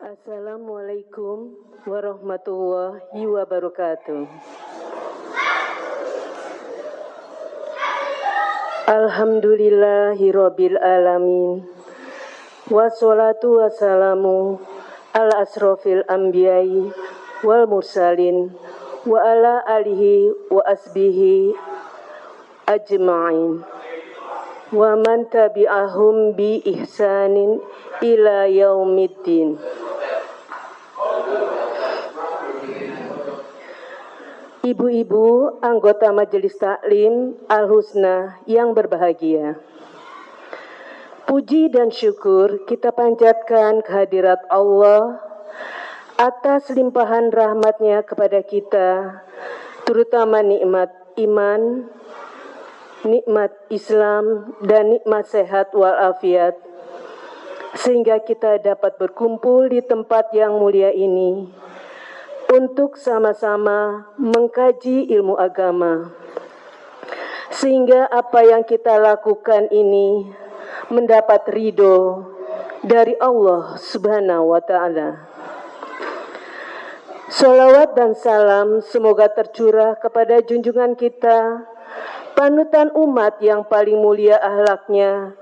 Assalamualaikum warahmatullahi wabarakatuh. Alhamdulillahirabbil alamin. Wassalatu wassalamu ala asrofil anbiya'i wal mursalin wa ala alihi wa asbihi ajma'in. Wa man tabi'ahum bi ihsanin ila yaumiddin. Ibu-ibu anggota Majelis Taklim Al-Husna yang berbahagia. Puji dan syukur kita panjatkan kehadirat Allah atas limpahan rahmat-Nya kepada kita, terutama nikmat iman, nikmat Islam, dan nikmat sehat walafiat, sehingga kita dapat berkumpul di tempat yang mulia ini untuk sama-sama mengkaji ilmu agama, sehingga apa yang kita lakukan ini mendapat ridho dari Allah Subhanahu wa Ta'ala. Sholawat dan salam semoga tercurah kepada junjungan kita, panutan umat yang paling mulia akhlaknya,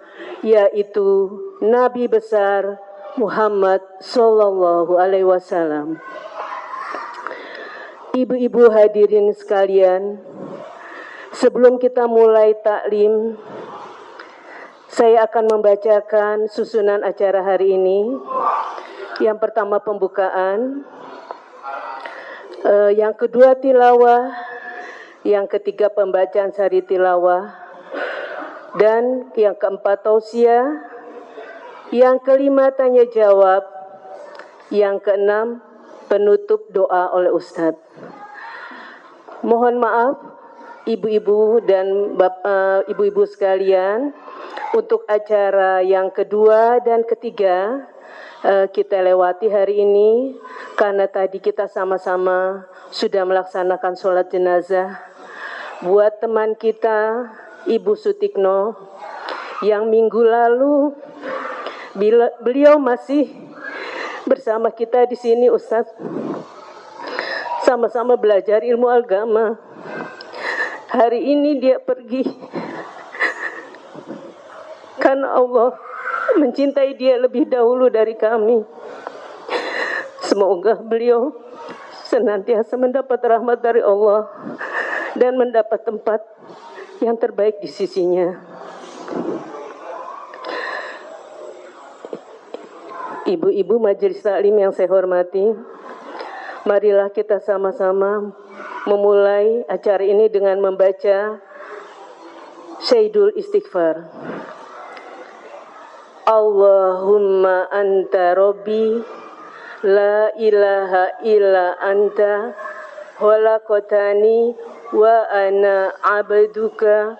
yaitu Nabi besar Muhammad Sallallahu Alaihi Wasallam. Ibu-ibu hadirin sekalian, sebelum kita mulai taklim, saya akan membacakan susunan acara hari ini. Yang pertama pembukaan, yang kedua tilawah, yang ketiga pembacaan sari tilawah, dan yang keempat tausiah, yang kelima tanya jawab, yang keenam penutup doa oleh Ustadz. Mohon maaf ibu-ibu dan ibu-ibu sekalian, untuk acara yang kedua dan ketiga kita lewati hari ini karena tadi kita sama-sama sudah melaksanakan sholat jenazah buat teman kita Ibu Sutikno yang minggu lalu beliau masih bersama kita di sini, Ustadz, sama-sama belajar ilmu agama. Hari ini dia pergi karena Allah mencintai dia lebih dahulu dari kami. Semoga beliau senantiasa mendapat rahmat dari Allah dan mendapat tempat yang terbaik di sisinya. Ibu-ibu Majelis Taklim yang saya hormati, marilah kita sama-sama memulai acara ini dengan membaca Syaidul Istighfar. Allahumma anta Rabbi, la ilaha illa anta, khalaqtani wa ana abduka,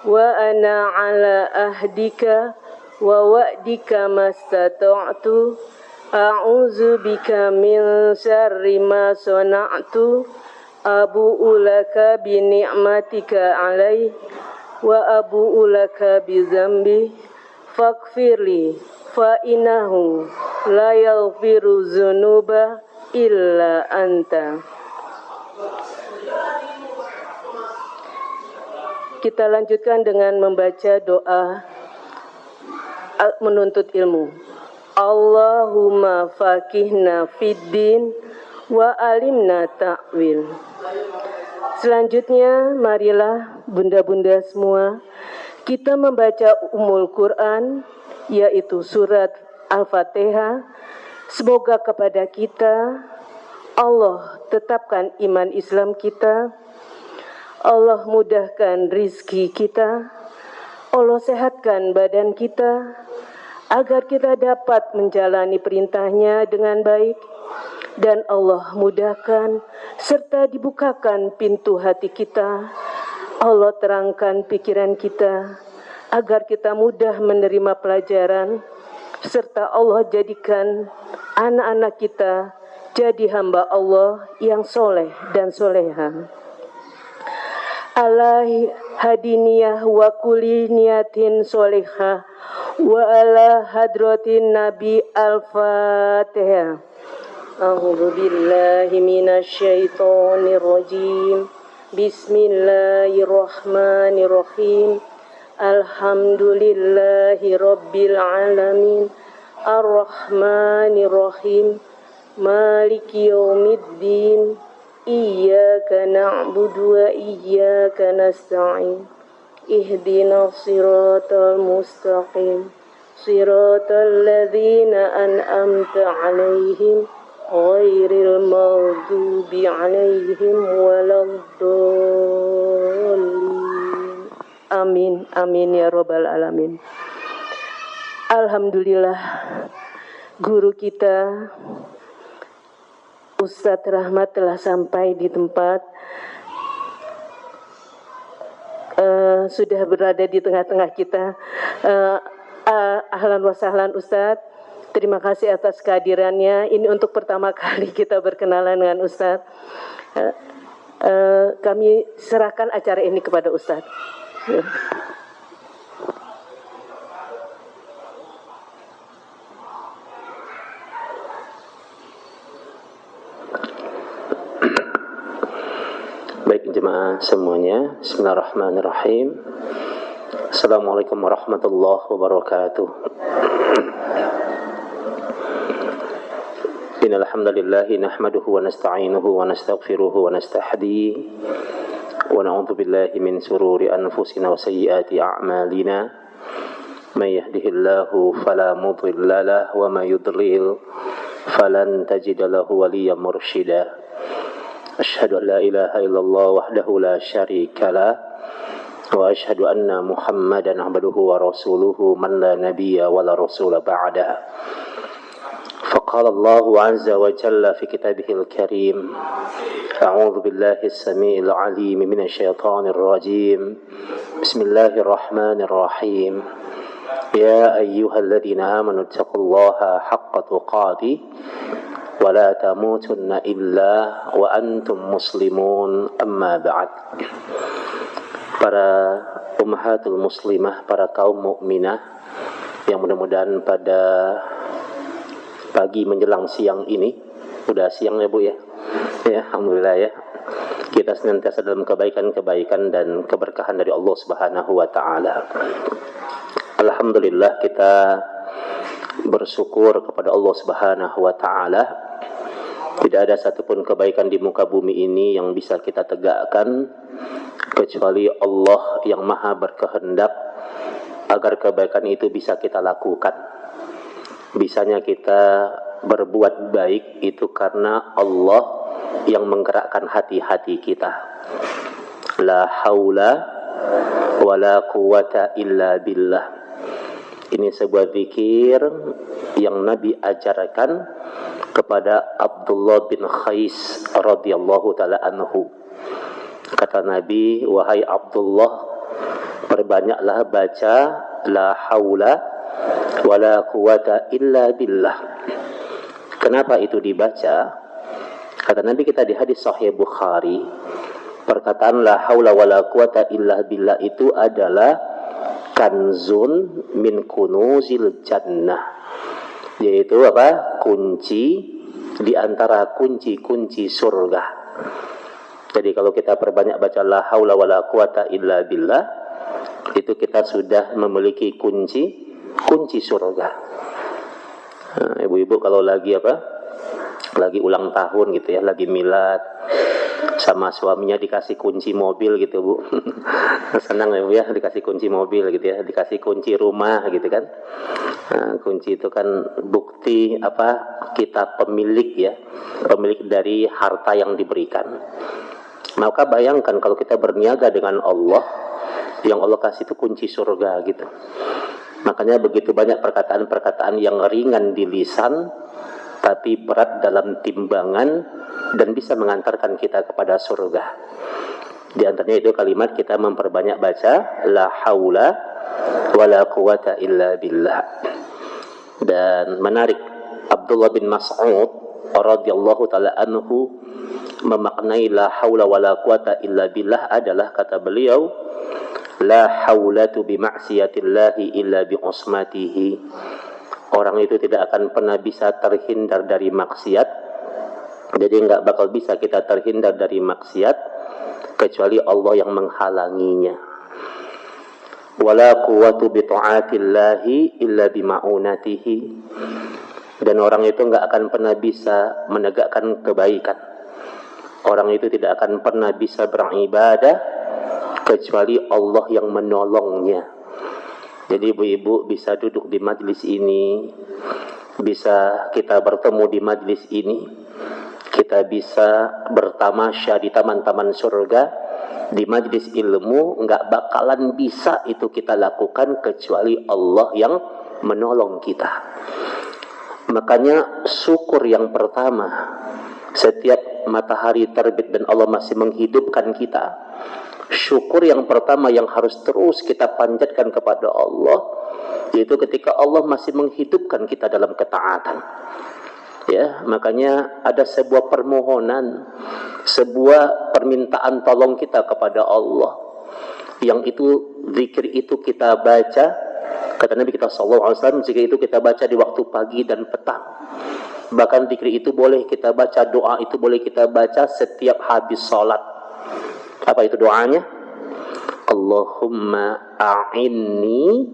wa ana ala ahdika wa wa'dika mastata'tu, a'udzu bika min syarri ma sana'tu, abu'u laka bi ni'matika alai wa abu'u laka bi dzambi faghfirli fa innahu la yaghfiru dzunuba illa anta. Kita lanjutkan dengan membaca doa menuntut ilmu. Allahumma faqihna fiddin wa alimna ta'wil. Selanjutnya marilah bunda-bunda semua kita membaca Ummul Quran, yaitu surat Al-Fatihah. Semoga kepada kita Allah tetapkan iman Islam kita, Allah mudahkan rizki kita, Allah sehatkan badan kita, agar kita dapat menjalani perintahnya dengan baik, dan Allah mudahkan serta dibukakan pintu hati kita. Allah terangkan pikiran kita, agar kita mudah menerima pelajaran, serta Allah jadikan anak-anak kita jadi hamba Allah yang soleh dan soleha. Ala hadiniyah wa kulli niyatin solehah wa ala hadratin Nabi al-Fatihah. A'udzu billahi minasy syaithanir rajim. Bismillahirrahmanirrahim. Alhamdulillahi rabbil alamin. Ar-Rahmanir-Rahim. Maliki yaumiddin. Iyyaka na'budu wa iyyaka nasta'in. Ihdinas siratal mustaqim. Siratal ladzina an'amta 'alaihim ghairil maghdubi 'alaihim waladdallin. Amin amin ya rabbal alamin. Alhamdulillah, guru kita Ustadz Rahmat telah sampai di tempat, sudah berada di tengah-tengah kita. Ahlan wa sahlan Ustadz, terima kasih atas kehadirannya. Ini untuk pertama kali kita berkenalan dengan Ustadz. Kami serahkan acara ini kepada Ustadz. Baik jemaah semuanya, bismillahirrahmanirrahim. Assalamualaikum warahmatullahi wabarakatuh. Innal hamdalillah nahmaduhu wa nasta'inuhu wa nastaghfiruhu wa nastahdihi wa na'udzu billahi min shururi anfusina wa sayyiati a'malina. May yahdihillahu fala mudilla lahu wa may yudlil falan tajida lahu waliyyan mursyida. Asyhadu an la ilaha illallah wahdahu la syarika lah wa asyhadu anna Muhammadan abduhu wa rasuluhu man la nabiyya wa la rasula ba'da. Faqala Allahu 'azza wa jalla fi kitabihil karim. A'udzu billahi as-sami'il 'alim minasy syaithanir rajim. Bismillahirrahmanirrahim. Ya ayyuhalladzina amanu taqullaha haqqa tuqatih wa la tamutunna illa wa antum muslimun, amma ba'd. Para ummahatul muslimah, para kaum mukminah yang mudah-mudahan pada pagi menjelang siang ini, udah siang ya Bu ya, ya alhamdulillah ya, kita senantiasa dalam kebaikan-kebaikan dan keberkahan dari Allah Subhanahu wa taala. Alhamdulillah kita bersyukur kepada Allah Subhanahu wa taala. Tidak ada satupun kebaikan di muka bumi ini yang bisa kita tegakkan kecuali Allah yang maha berkehendak agar kebaikan itu bisa kita lakukan. Bisanya kita berbuat baik itu karena Allah yang menggerakkan hati-hati kita. La haula wa la quwata illa billah. Ini sebuah zikir yang Nabi ajarkan kepada Abdullah bin Khais radhiyallahu taala anhu. Kata Nabi, wahai Abdullah, perbanyaklah baca la haula wala quwata illa billah. Kenapa itu dibaca? Kata Nabi kita di hadis Sahih Bukhari, perkataan la haula wala quwata illa billah itu adalah kanzun min kunuzil jannah, yaitu apa? Kunci di antara kunci-kunci surga. Jadi kalau kita perbanyak baca la haula wala quwata illa billah, itu kita sudah memiliki kunci surga. Nah, ibu-ibu kalau lagi lagi ulang tahun gitu ya, lagi milad, sama suaminya dikasih kunci mobil gitu Bu. Senang ya Bu ya, dikasih kunci mobil gitu ya, dikasih kunci rumah gitu kan. Nah, kunci itu kan bukti kita pemilik ya, pemilik dari harta yang diberikan. Maka bayangkan kalau kita berniaga dengan Allah, yang Allah kasih itu kunci surga gitu. Makanya begitu banyak perkataan-perkataan yang ringan di lisan tapi berat dalam timbangan dan bisa mengantarkan kita kepada surga. Di antaranya itu kalimat kita memperbanyak baca la haula wala quwata illa billah. Dan menarik, Abdullah bin Mas'ud radhiyallahu taala anhu memaknai la haula wala quwata illa billah adalah, kata beliau, La haulatu bima'siyatillahi illa bi'usmatihi. Orang itu tidak akan pernah bisa terhindar dari maksiat. Jadi enggak bakal bisa kita terhindar dari maksiat kecuali Allah yang menghalanginya. Wala quwwatu bi ta'atillahi illa bi ma'unatihi. Dan orang itu enggak akan pernah bisa menegakkan kebaikan. Orang itu tidak akan pernah bisa beribadah kecuali Allah yang menolongnya. Jadi ibu-ibu bisa duduk di majlis ini, bisa kita bertemu di majlis ini, kita bisa bertamasya di taman-taman surga, di majlis ilmu, enggak bakalan bisa itu kita lakukan kecuali Allah yang menolong kita. Makanya syukur yang pertama, setiap matahari terbit dan Allah masih menghidupkan kita, syukur yang pertama yang harus terus kita panjatkan kepada Allah, yaitu ketika Allah masih menghidupkan kita dalam ketaatan. Ya, makanya ada sebuah permohonan, sebuah permintaan tolong kita kepada Allah. Yang itu zikir itu kita baca, kata Nabi kita sallallahu alaihi wasallam, zikir itu kita baca di waktu pagi dan petang. Bahkan zikir itu boleh kita baca, doa itu boleh kita baca setiap habis salat. Apa itu doanya? Allahumma a'inni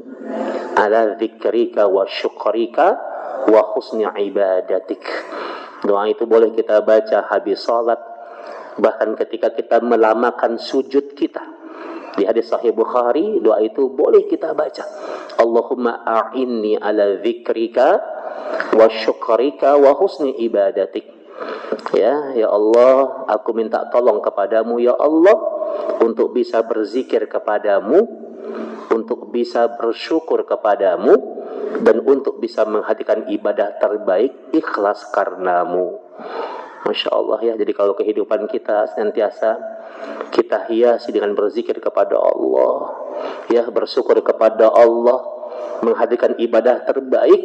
ala dzikrika wa syukrika wa husni ibadatik. Doa itu boleh kita baca habis salat, bahkan ketika kita melamakan sujud kita. Di hadis sahih Bukhari, doa itu boleh kita baca. Allahumma a'inni ala dzikrika wa syukrika wa husni ibadatik. Ya Allah, aku minta tolong kepadamu ya Allah untuk bisa berzikir kepadamu, untuk bisa bersyukur kepadamu, dan untuk bisa menghadirkan ibadah terbaik ikhlas karenamu. Masya Allah ya. Jadi kalau kehidupan kita senantiasa kita hiasi dengan berzikir kepada Allah, ya, bersyukur kepada Allah, menghadirkan ibadah terbaik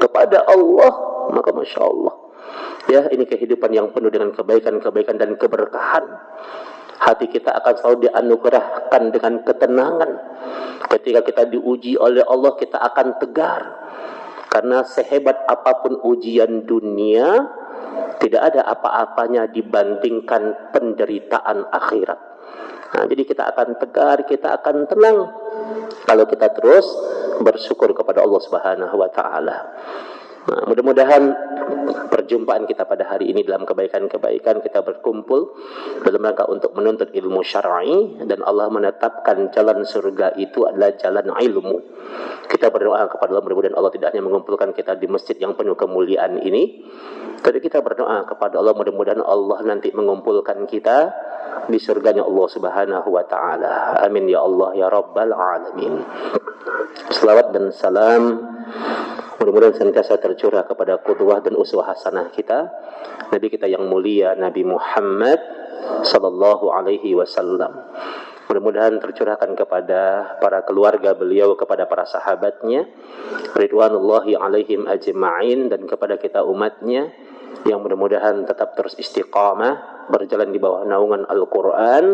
kepada Allah, maka Masya Allah ya, ini kehidupan yang penuh dengan kebaikan-kebaikan dan keberkahan. Hati kita akan selalu dianugerahkan dengan ketenangan. Ketika kita diuji oleh Allah, kita akan tegar. Karena sehebat apapun ujian dunia, tidak ada apa-apanya dibandingkan penderitaan akhirat. Nah, jadi kita akan tegar, kita akan tenang kalau kita terus bersyukur kepada Allah Subhanahu wa taala. Nah, mudah-mudahan perjumpaan kita pada hari ini dalam kebaikan-kebaikan, kita berkumpul dalam rangka untuk menuntut ilmu syar'i, dan Allah menetapkan jalan surga itu adalah jalan ilmu. Kita berdoa kepada Allah, mudah-mudahan Allah tidak hanya mengumpulkan kita di masjid yang penuh kemuliaan ini, tapi kita berdoa kepada Allah, mudah-mudahan Allah nanti mengumpulkan kita di surganya Allah Subhanahu wa taala. Amin ya Allah ya rabbal alamin. Selawat dan salam mudah-mudahan senantiasa tercurah kepada qudwah dan uswah hasanah kita, Nabi kita yang mulia, Nabi Muhammad sallallahu alaihi wasallam. Mudah-mudahan tercurahkan kepada para keluarga beliau, kepada para sahabatnya, ridwanullahi alaihim ajma'in, dan kepada kita umatnya yang mudah-mudahan tetap terus istiqamah berjalan di bawah naungan Al-Quran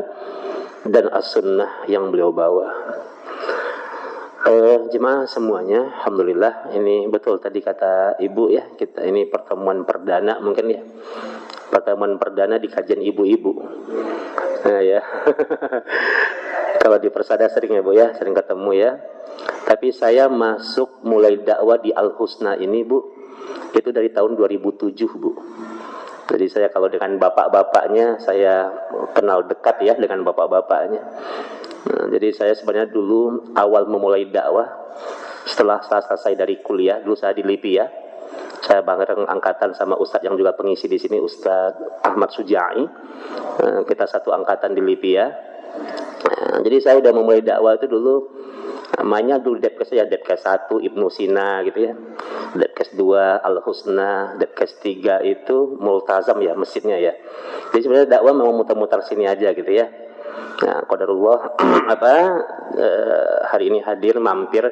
dan As-Sunnah yang beliau bawa. Jemaah semuanya, alhamdulillah, ini betul tadi kata ibu ya, kita ini pertemuan perdana mungkin ya, pertemuan perdana di kajian ibu-ibu. Nah ya, kalau di Persada sering ya bu ya, sering ketemu ya. Tapi saya masuk mulai dakwah di Al-Husna ini bu, itu dari tahun 2007 bu. Jadi saya kalau dengan bapak-bapaknya saya kenal dekat ya dengan bapak-bapaknya. Nah, jadi saya sebenarnya dulu awal memulai dakwah setelah saya selesai dari kuliah, dulu saya di LIPI ya. Saya bareng angkatan sama Ustadz yang juga pengisi di sini, Ustadz Ahmad Sujai. Kita satu angkatan di LIPI ya. Nah, jadi saya udah memulai dakwah itu dulu, namanya dulu Depkes ya, Depkes 1 Ibnu Sina gitu ya, Depkes 2 Al-Husna, Depkes 3 itu Multazam ya, masjidnya ya. Jadi sebenarnya dakwah memang muter-muter sini aja gitu ya. Nah, qadarullah hari ini hadir mampir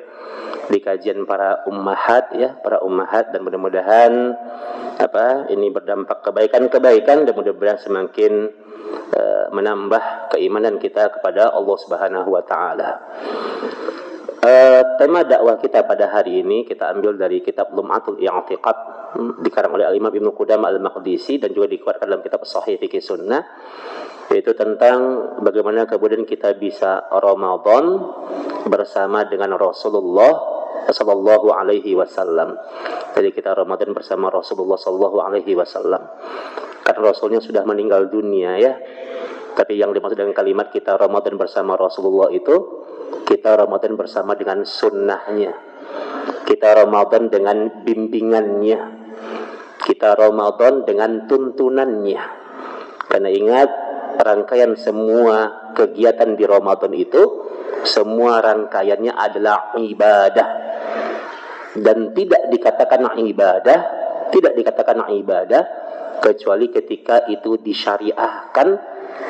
di kajian para ummahat ya, para ummahat, dan mudah-mudahan ini berdampak kebaikan-kebaikan, dan mudah-mudahan semakin menambah keimanan kita kepada Allah Subhanahu wa taala. Tema dakwah kita pada hari ini kita ambil dari kitab Lum'atul I'tiqad, dikarang oleh Al-Imam Ibnu Qudamah Al-Maqdisi dan juga dikeluarkan dalam kitab Sahih Fiqh Sunnah, yaitu tentang bagaimana kemudian kita bisa Ramadan bersama dengan Rasulullah sallallahu alaihi wasallam. Jadi kita Ramadan bersama Rasulullah sallallahu alaihi wasallam. Karena Rasulnya sudah meninggal dunia ya. Tapi yang dimaksud dengan kalimat kita Ramadan bersama Rasulullah itu, kita Ramadan bersama dengan sunnahnya, kita Ramadan dengan bimbingannya, kita Ramadan dengan tuntunannya. Karena ingat, rangkaian semua kegiatan di Ramadan itu, semua rangkaiannya adalah ibadah. Dan tidak dikatakan ibadah kecuali ketika itu disyariahkan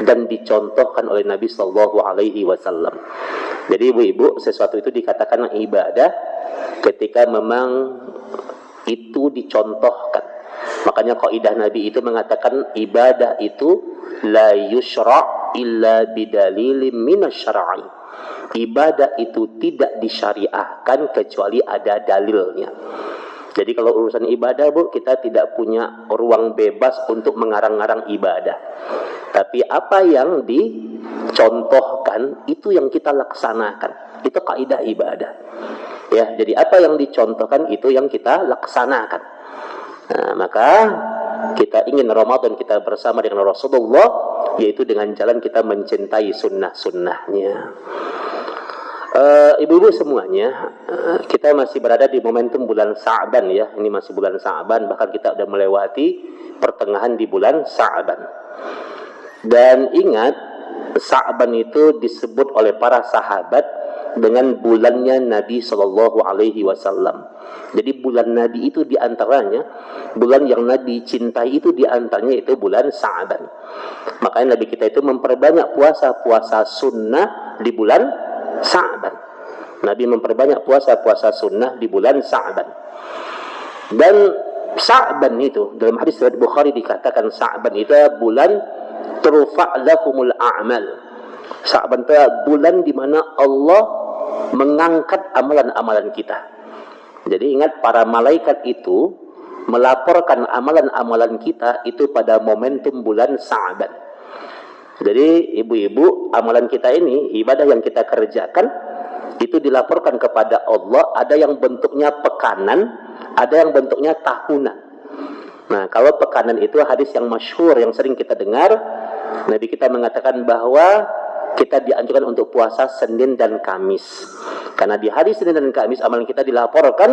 dan dicontohkan oleh Nabi Sallallahu Alaihi Wasallam. Jadi ibu-ibu, sesuatu itu dikatakan ibadah ketika memang itu dicontohkan. Makanya kaidah Nabi itu mengatakan ibadah itu la yushra' illa bidalilin minasyara'i. Ibadah itu tidak disyariahkan kecuali ada dalilnya. Jadi kalau urusan ibadah, Bu, kita tidak punya ruang bebas untuk mengarang-arang ibadah. Tapi apa yang dicontohkan itu yang kita laksanakan. Itu kaidah ibadah. Ya, jadi apa yang dicontohkan itu yang kita laksanakan. Nah, maka kita ingin Ramadan kita bersama dengan Rasulullah, yaitu dengan jalan kita mencintai sunnah-sunnahnya. Ibu-ibu semuanya, kita masih berada di momentum bulan Sa'ban ya. Ini masih bulan Sa'ban, bahkan kita sudah melewati pertengahan di bulan Sa'ban. Dan ingat, Sa'ban itu disebut oleh para sahabat dengan bulannya Nabi Sallallahu Alaihi Wasallam. Jadi bulan Nabi itu diantaranya, bulan yang Nabi cintai itu diantaranya itu bulan Sa'ban. Makanya Nabi kita itu memperbanyak puasa-puasa sunnah di bulan Sa'ban. Nabi memperbanyak puasa-puasa sunnah di bulan Sa'ban. Dan Sa'ban itu dalam hadis riwayat Bukhari dikatakan Sa'ban itu bulan turfa' lahumul a'mal. Sa'ban itu bulan di mana Allah mengangkat amalan-amalan kita. Jadi ingat, para malaikat itu melaporkan amalan-amalan kita itu pada momentum bulan Sa'ban. Jadi ibu-ibu, amalan kita ini, ibadah yang kita kerjakan itu dilaporkan kepada Allah. Ada yang bentuknya pekanan, ada yang bentuknya tahunan. Nah, kalau pekanan itu hadis yang masyhur yang sering kita dengar, Nabi kita mengatakan bahwa kita dianjurkan untuk puasa Senin dan Kamis. Karena di hari Senin dan Kamis amalan kita dilaporkan,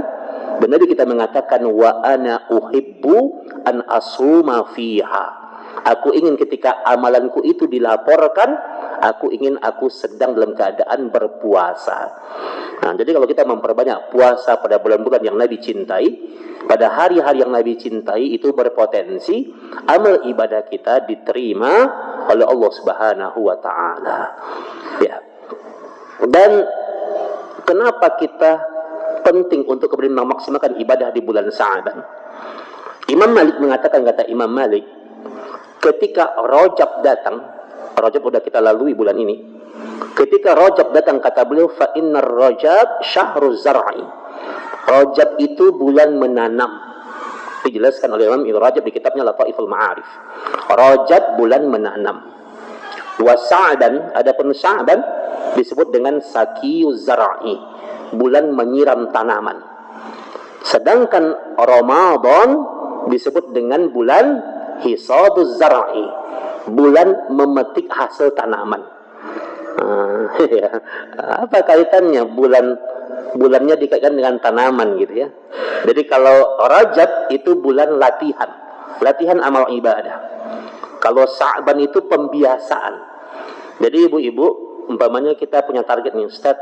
dan Nabi kita mengatakan wa ana uhibbu an asuma fiha. Aku ingin ketika amalanku itu dilaporkan, aku ingin aku sedang dalam keadaan berpuasa. Nah, jadi kalau kita memperbanyak puasa pada bulan-bulan yang Nabi cintai, pada hari-hari yang Nabi cintai, itu berpotensi amal ibadah kita diterima oleh Allah Subhanahu wa taala. Ya. Dan kenapa kita penting untuk kemudian memaksimalkan ibadah di bulan Sa'ban? Imam Malik mengatakan, kata Imam Malik, ketika Rajab datang, Rajab sudah kita lalui bulan ini. Ketika Rajab datang, kata beliau, fa innar Rajab syahruz zar'i. Rajab itu bulan menanam. Dijelaskan oleh Imam Ibnu Rajab di kitabnya Lataiful Ma'arif. Rajab bulan menanam. Wa Sa'ban, adapun Sa'ban disebut dengan sakiyuz zar'i, bulan menyiram tanaman. Sedangkan Ramadan disebut dengan bulan hisaduz zar'i, bulan memetik hasil tanaman. Ya. Apa kaitannya bulannya dikaitkan dengan tanaman gitu ya? Jadi kalau Rajab itu bulan latihan amal ibadah. Kalau Sa'ban itu pembiasaan. Jadi ibu-ibu, umpamanya kita punya target nih, Ustaz,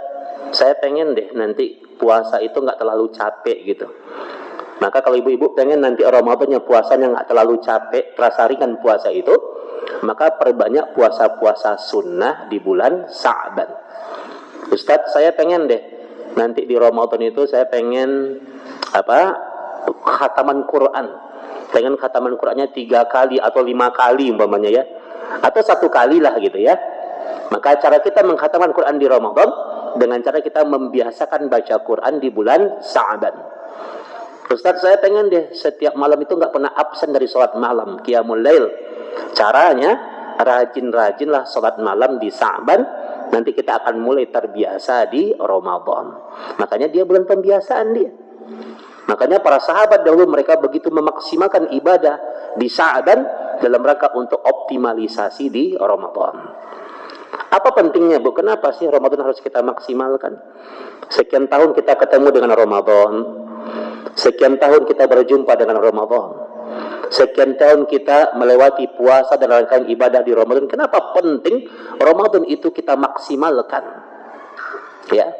saya pengen deh nanti puasa itu nggak terlalu capek gitu. Maka kalau ibu-ibu pengen nanti Ramadannya puasanya nggak terlalu capek, terasa ringan puasa itu, maka perbanyak puasa-puasa sunnah di bulan Sa'ban. Ustaz, saya pengen deh nanti di Ramadan itu saya pengen khataman Quran. Pengen khataman Qur'annya 3 kali atau 5 kali umpamanya ya, atau 1 kali lah gitu ya. Maka cara kita mengkhataman Quran di Ramadan dengan cara kita membiasakan baca Quran di bulan Sa'ban. Ustaz, saya pengen deh setiap malam itu nggak pernah absen dari sholat malam, qiyamul lail. Caranya rajin-rajinlah sholat malam di Sa'ban. Nanti kita akan mulai terbiasa di Ramadan. Makanya dia bulan pembiasaan dia. Makanya para sahabat dahulu mereka begitu memaksimalkan ibadah di Sa'ban dalam rangka untuk optimalisasi di Ramadan. Apa pentingnya, Bu? Kenapa sih Ramadan harus kita maksimalkan? Sekian tahun kita ketemu dengan Ramadan. Sekian tahun kita berjumpa dengan Ramadan. Sekian tahun kita melewati puasa dan rangkaian ibadah di Ramadan. Kenapa penting Ramadan itu kita maksimalkan? Ya.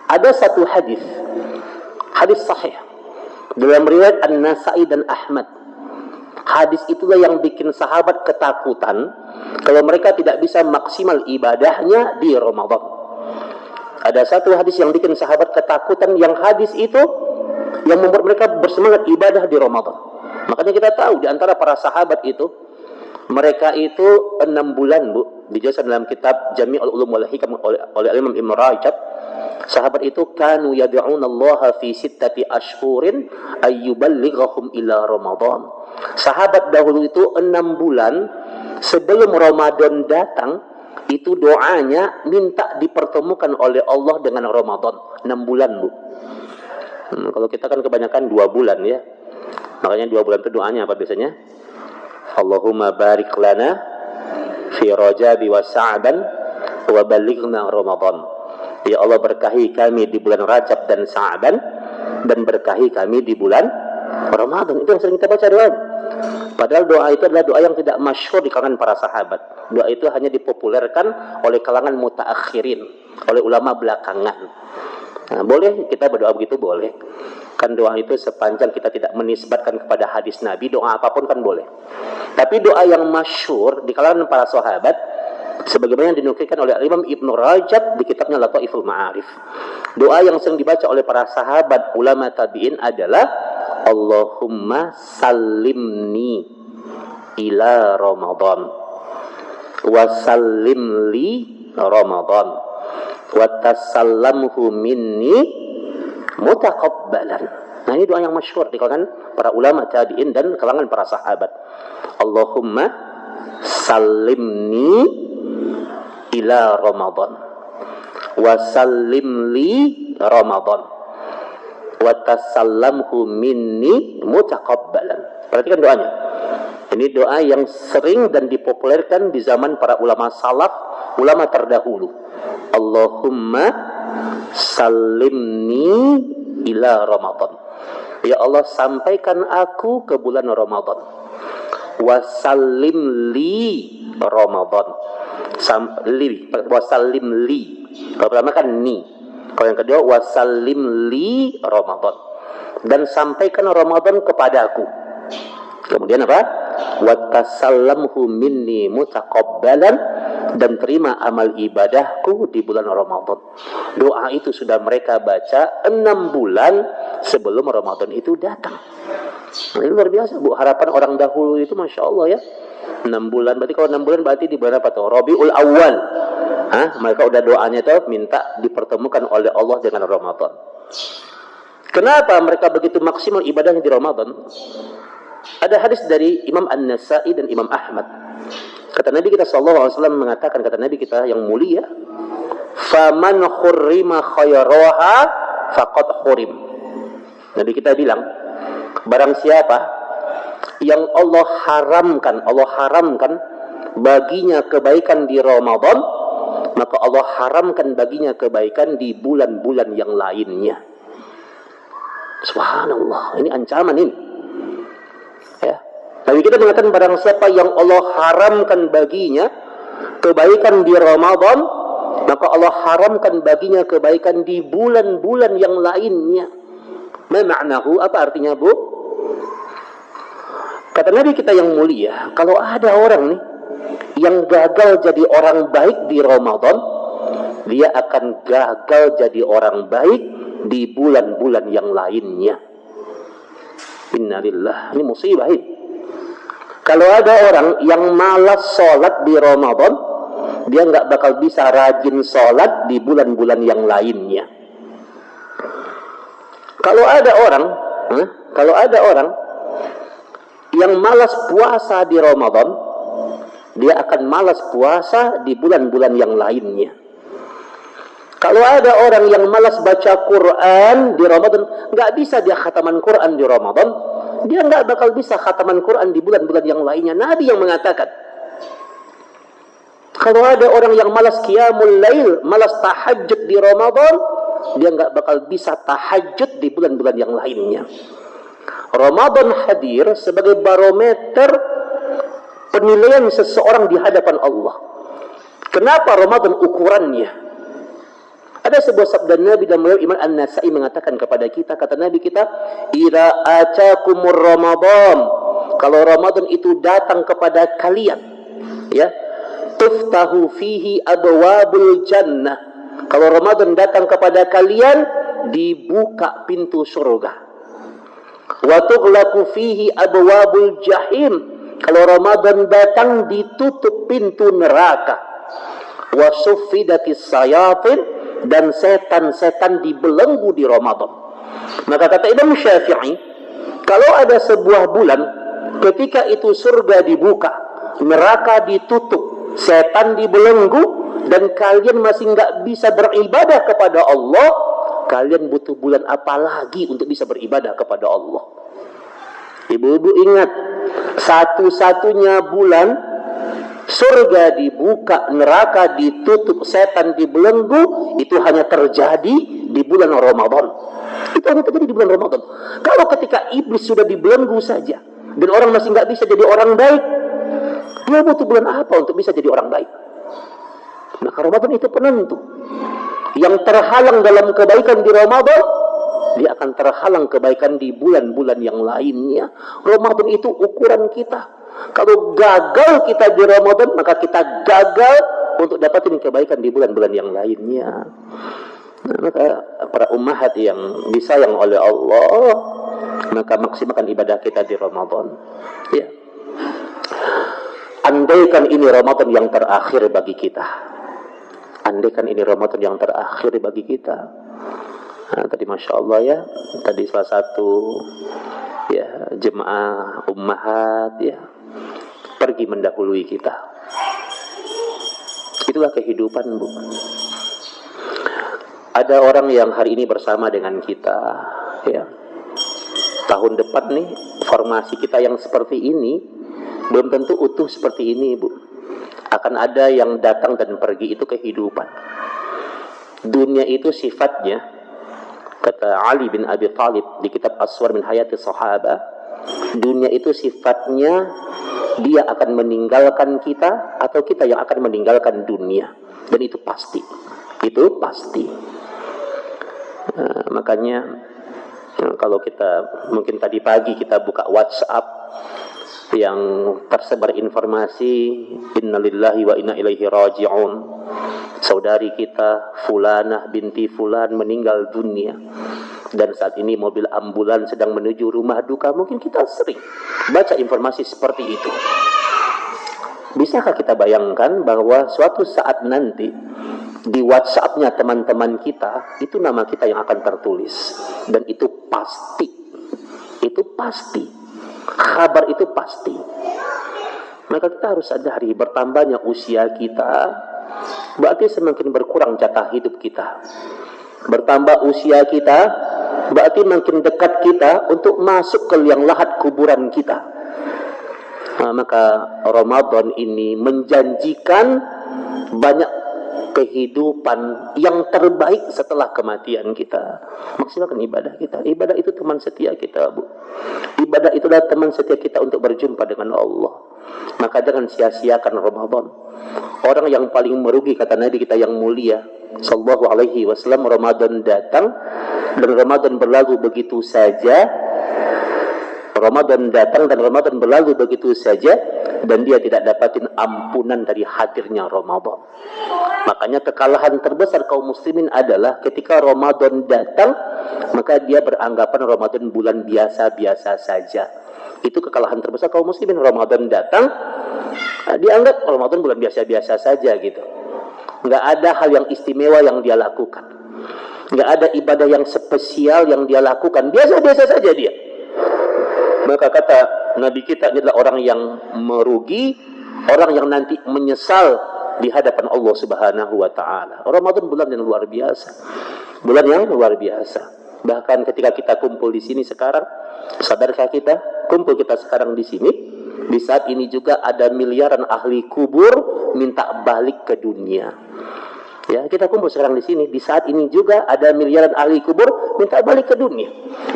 Ada satu hadis sahih dalam riwayat An-Nasa'i dan Ahmad. Hadis itulah yang bikin sahabat ketakutan kalau mereka tidak bisa maksimal ibadahnya di Ramadan. Ada satu hadis yang bikin sahabat ketakutan, yang hadis itu yang membuat mereka bersemangat ibadah di Ramadan. Makanya kita tahu di antara para sahabat itu, mereka itu 6 bulan, Bu, dijelaskan dalam kitab Jami'ul Ulum wal Hikam oleh Imam Ibn Rajab. Sahabat itu kanu yad'una Allah fi 6 ashhurin ayyuballighahum ila Ramadan. Sahabat dahulu itu 6 bulan sebelum Ramadan datang, itu doanya minta dipertemukan oleh Allah dengan Ramadan. 6 bulan, Bu. Kalau kita kan kebanyakan 2 bulan ya. Makanya 2 bulan itu doanya apa biasanya? Allahumma barik lana fi Rajabi wa Sa'ban wa balighna Ramadan. Ya Allah, berkahi kami di bulan Rajab dan Sa'ban, dan berkahi kami di bulan Ramadan. Itu yang sering kita baca doa. Padahal doa itu adalah doa yang tidak masyhur di kalangan para sahabat. Doa itu hanya dipopulerkan oleh kalangan mutaakhirin, oleh ulama belakangan. Nah, boleh kita berdoa begitu? Boleh. Kan doa itu sepanjang kita tidak menisbatkan kepada hadis Nabi, doa apapun kan boleh. Tapi doa yang masyhur di kalangan para sahabat, sebagaimana yang dinukilkan oleh Imam Ibn Rajab di kitabnya Lataiful Ma'arif. Doa yang sering dibaca oleh para sahabat ulama tabi'in adalah Allahumma sallimni ila Ramadan wa sallim li Ramadan wa tasallamhu minni mutaqabbalan. Nah, ini doa yang masyhur di kalangan para ulama tabi'in dan kalangan para sahabat. Allahumma sallimni ila Ramadan wa sallim li Ramadan wa tasallamhu minni mutaqabbalan. Perhatikan doanya. Ini doa yang sering dan dipopulerkan di zaman para ulama salaf, ulama terdahulu. Allahumma sallimni ila Ramadan. Ya Allah, sampaikan aku ke bulan Ramadan. Wa sallim li Ramadan. Wasallim li. Kalau pertama kan ni. Kalau yang kedua wasallim li Ramadan. Dan sampaikan Ramadan kepadaku. Kemudian apa? Watasallamhu minni mutaqabbalan, dan terima amal ibadahku di bulan Ramadan. Doa itu sudah mereka baca 6 bulan sebelum Ramadan itu datang. Nah, ini luar biasa, Bu. Harapan orang dahulu itu Masya Allah ya. 6 bulan, berarti kalau 6 bulan berarti di bulan apa tuh? Rabiul Awal. Mereka udah doanya tuh minta dipertemukan oleh Allah dengan Ramadan. Kenapa mereka begitu maksimal ibadahnya di Ramadan? Ada hadis dari Imam An-Nasa'i dan Imam Ahmad. Kata Nabi kita sallallahu alaihi wasallam mengatakan, kata Nabi kita yang mulia, "Faman khurrima khairaha faqad khurim." Nabi kita bilang, barang siapa yang Allah haramkan baginya kebaikan di Ramadan, maka Allah haramkan baginya kebaikan di bulan-bulan yang lainnya. Subhanallah, ini ancaman ini. Ya. Nabi kita mengatakan barang siapa yang Allah haramkan baginya kebaikan di Ramadan, maka Allah haramkan baginya kebaikan di bulan-bulan yang lainnya. Ma ma'nahu? Apa artinya, Bu? Kata Nabi kita yang mulia, kalau ada orang nih yang gagal jadi orang baik di Ramadan, dia akan gagal jadi orang baik di bulan-bulan yang lainnya. Innalillah, ini musibah ini. Kalau ada orang yang malas sholat di Ramadan, dia nggak bakal bisa rajin sholat di bulan-bulan yang lainnya. Kalau ada orang yang malas puasa di Ramadan, dia akan malas puasa di bulan-bulan yang lainnya. Kalau ada orang yang malas baca Quran di Ramadan, nggak bisa dia khataman Quran di Ramadan, dia nggak bakal bisa khataman Quran di bulan-bulan yang lainnya. Nabi yang mengatakan, kalau ada orang yang malas qiyamul lail, malas tahajud di Ramadan, dia nggak bakal bisa tahajud di bulan-bulan yang lainnya. Ramadan hadir sebagai barometer penilaian seseorang di hadapan Allah. Kenapa Ramadan ukurannya? Ada sebuah sabda Nabi dan melalui Imam An-Nasa'i mengatakan kepada kita, kata Nabi kita, "Idza atakumur Ramadan." Kalau Ramadan itu datang kepada kalian, ya, tuftahu fihi abwabul jannah. Kalau Ramadan datang kepada kalian, dibuka pintu surga. Wa tughlaqu fihi abwabul jahim. Kalau Ramadan datang, ditutup pintu neraka. Wa suffidatis sayatin, dan setan-setan dibelenggu di Ramadan. Maka kata Imam Syafi'i, kalau ada sebuah bulan ketika itu surga dibuka, neraka ditutup, setan dibelenggu, dan kalian masih nggak bisa beribadah kepada Allah, kalian butuh bulan apa lagi untuk bisa beribadah kepada Allah? Ibu-ibu ingat, satu-satunya bulan surga dibuka, neraka ditutup, setan dibelenggu, itu hanya terjadi di bulan Ramadan. Itu hanya terjadi di bulan Ramadan. Kalau ketika iblis sudah dibelenggu saja, dan orang masih nggak bisa jadi orang baik, dia butuh bulan apa untuk bisa jadi orang baik? Maka Ramadan itu penentu. Yang terhalang dalam kebaikan di Ramadan, dia akan terhalang kebaikan di bulan-bulan yang lainnya. Ramadan itu ukuran kita. Kalau gagal kita di Ramadan, maka kita gagal untuk dapatin kebaikan di bulan-bulan yang lainnya. Nah, maka para ummahat yang disayang oleh Allah, maka maksimalkan ibadah kita di Ramadan. Ya. Andaikan ini Ramadan yang terakhir bagi kita. Andaikan ini Ramadan yang terakhir bagi kita. Nah, tadi Masya Allah ya, tadi salah satu ya jemaah ummahat ya pergi mendahului kita. Itulah kehidupan, Bu. Ada orang yang hari ini bersama dengan kita, ya. Tahun depan nih, formasi kita yang seperti ini belum tentu utuh seperti ini, Bu. Akan ada yang datang dan pergi, itu kehidupan. Dunia itu sifatnya, kata Ali bin Abi Thalib di kitab Aswar min Hayati Sahabah, dunia itu sifatnya dia akan meninggalkan kita atau kita yang akan meninggalkan dunia, dan itu pasti, itu pasti. Nah, makanya kalau kita mungkin tadi pagi kita buka WhatsApp yang tersebar informasi innalillahi wa inna ilaihi raji'un, saudari kita Fulanah binti Fulan meninggal dunia, dan saat ini mobil ambulan sedang menuju rumah duka. Mungkin kita sering baca informasi seperti itu. Bisakah kita bayangkan bahwa suatu saat nanti di WhatsApp-nya teman-teman kita, itu nama kita yang akan tertulis, dan itu pasti, itu pasti, kabar itu pasti. Maka kita harus sadari, bertambahnya usia kita berarti semakin berkurang jatah hidup kita. Bertambah usia kita berarti makin dekat kita untuk masuk ke liang lahat kuburan kita. Nah, maka Ramadan ini menjanjikan banyak kehidupan yang terbaik setelah kematian kita. Maksimalkan ibadah kita. Ibadah itu teman setia kita, Bu. Ibadah itu adalah teman setia kita untuk berjumpa dengan Allah. Maka jangan sia-siakan Ramadan. Orang yang paling merugi, kata Nabi kita yang mulia sallallahu alaihi wasallam, Ramadan datang dan Ramadan berlalu begitu saja. Ramadan datang dan Ramadan berlalu begitu saja, dan dia tidak dapatin ampunan dari hadirnya Ramadan. Makanya kekalahan terbesar kaum muslimin adalah ketika Ramadan datang, maka dia beranggapan Ramadan bulan biasa-biasa saja. Itu kekalahan terbesar kaum muslimin. Ramadan datang, dianggap Ramadan bulan biasa-biasa saja gitu. Nggak ada hal yang istimewa yang dia lakukan. Nggak ada ibadah yang spesial yang dia lakukan. Biasa-biasa saja dia. Maka kata Nabi kita, ini adalah orang yang merugi, orang yang nanti menyesal di hadapan Allah Subhanahu wa taala. Ramadan bulan yang luar biasa. Bulan yang luar biasa. Bahkan ketika kita kumpul di sini sekarang, sadarkah kita kumpul kita sekarang di sini, di saat ini juga ada miliaran ahli kubur minta balik ke dunia. Ya, kita kumpul sekarang di sini. Di saat ini juga ada miliaran ahli kubur minta balik ke dunia.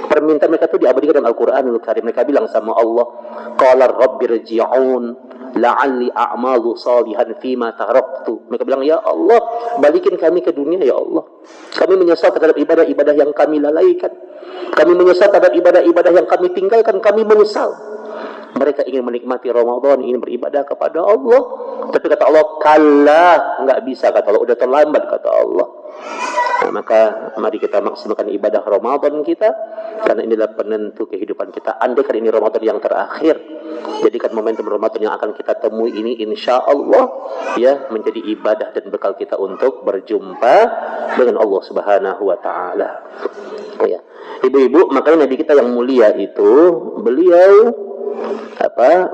Permintaan mereka itu diabadikan dalam Al-Quranul Karim. Mereka bilang sama Allah, qala rabbirji'un la'alli a'malu salihan fima taraktu. Mereka bilang, ya Allah, balikin kami ke dunia ya Allah. Kami menyesal terhadap ibadah-ibadah yang kami lalaikan. Kami menyesal terhadap ibadah-ibadah yang kami tinggalkan. Kami menyesal. Mereka ingin menikmati Ramadan, ingin beribadah kepada Allah. Tapi kata Allah, kalla, enggak bisa, kata Allah, udah terlambat, kata Allah. Nah, maka mari kita maksimalkan ibadah Ramadan kita, karena inilah penentu kehidupan kita. Andaikan ini Ramadan yang terakhir, jadikan momentum Ramadan yang akan kita temui ini, insya Allah ya, menjadi ibadah dan bekal kita untuk berjumpa dengan Allah Subhanahu wa taala. Ya. Ibu-ibu, makanya Nabi kita yang mulia itu, beliau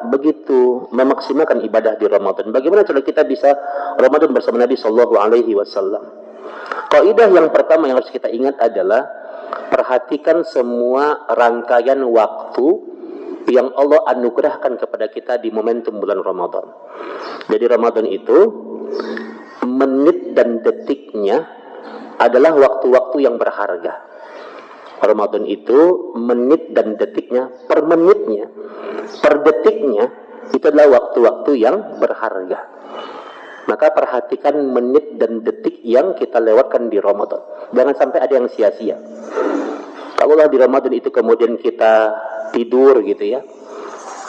begitu memaksimalkan ibadah di Ramadan. Bagaimana cara kita bisa Ramadan bersama Nabi Sallallahu Alaihi Wasallam? Kaidah yang pertama yang harus kita ingat adalah perhatikan semua rangkaian waktu yang Allah anugerahkan kepada kita di momentum bulan Ramadan. Jadi Ramadan itu menit dan detiknya adalah waktu-waktu yang berharga. Ramadan itu menit dan detiknya, per menitnya, per detiknya, itu adalah waktu-waktu yang berharga. Maka perhatikan menit dan detik yang kita lewatkan di Ramadan. Jangan sampai ada yang sia-sia. Kalaulah di Ramadan itu kemudian kita tidur gitu ya,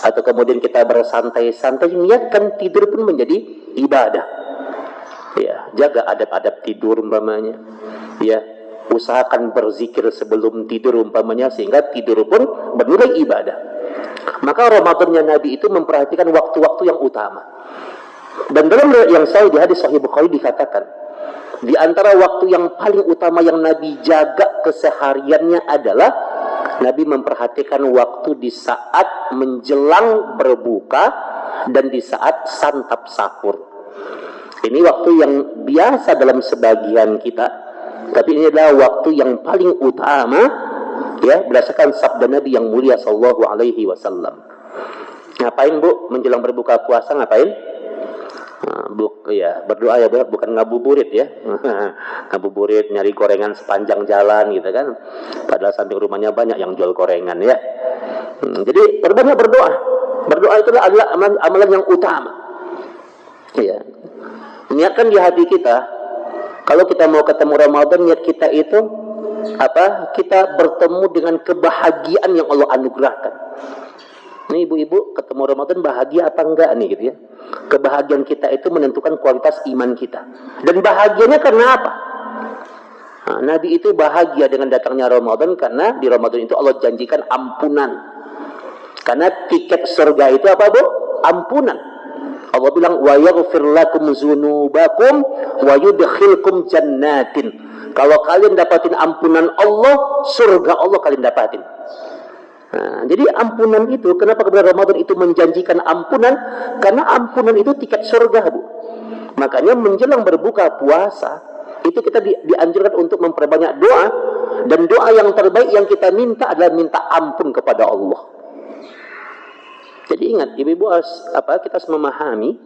atau kemudian kita bersantai-santai, niatkan tidur pun menjadi ibadah. Ya, jaga adab-adab tidur umpamanya. Ya, usahakan berzikir sebelum tidur umpamanya, sehingga tidur pun bernilai ibadah. Maka Ramadannya Nabi itu memperhatikan waktu-waktu yang utama. Dan dalam yang sahih di hadis Sahih Bukhari dikatakan, di antara waktu yang paling utama yang Nabi jaga kesehariannya adalah Nabi memperhatikan waktu di saat menjelang berbuka dan di saat santap sahur. Ini waktu yang biasa dalam sebagian kita, tapi ini adalah waktu yang paling utama ya, berdasarkan sabda Nabi yang mulia sallallahu alaihi wasallam. Ngapain Bu menjelang berbuka puasa, ngapain? Ya, berdoa ya, bukan ngabuburit ya. Ngabuburit nyari gorengan sepanjang jalan gitu kan. Padahal samping rumahnya banyak yang jual gorengan ya. Jadi perbanyak berdoa. Berdoa itu adalah amalan yang utama. Ya. Niatkan di hati kita, kalau kita mau ketemu Ramadan, niat kita itu kita bertemu dengan kebahagiaan yang Allah anugerahkan. Nih ibu-ibu, ketemu Ramadan bahagia apa enggak nih gitu ya. Kebahagiaan kita itu menentukan kualitas iman kita. Dan bahagianya karena apa? Nah, Nabi itu bahagia dengan datangnya Ramadan karena di Ramadan itu Allah janjikan ampunan. Karena tiket surga itu apa Bu? Ampunan. Allah bilang wa yaghfir lakum dzunubakum wa yudkhilkum jannatin. Kalau kalian dapatin ampunan Allah, surga Allah kalian dapatin. Nah, jadi ampunan itu, kenapa kepada Ramadan itu menjanjikan ampunan? Karena ampunan itu tiket surga Bu. Makanya menjelang berbuka puasa itu kita dianjurkan untuk memperbanyak doa, dan doa yang terbaik yang kita minta adalah minta ampun kepada Allah. Jadi ingat ibu-ibu, kita harus memahami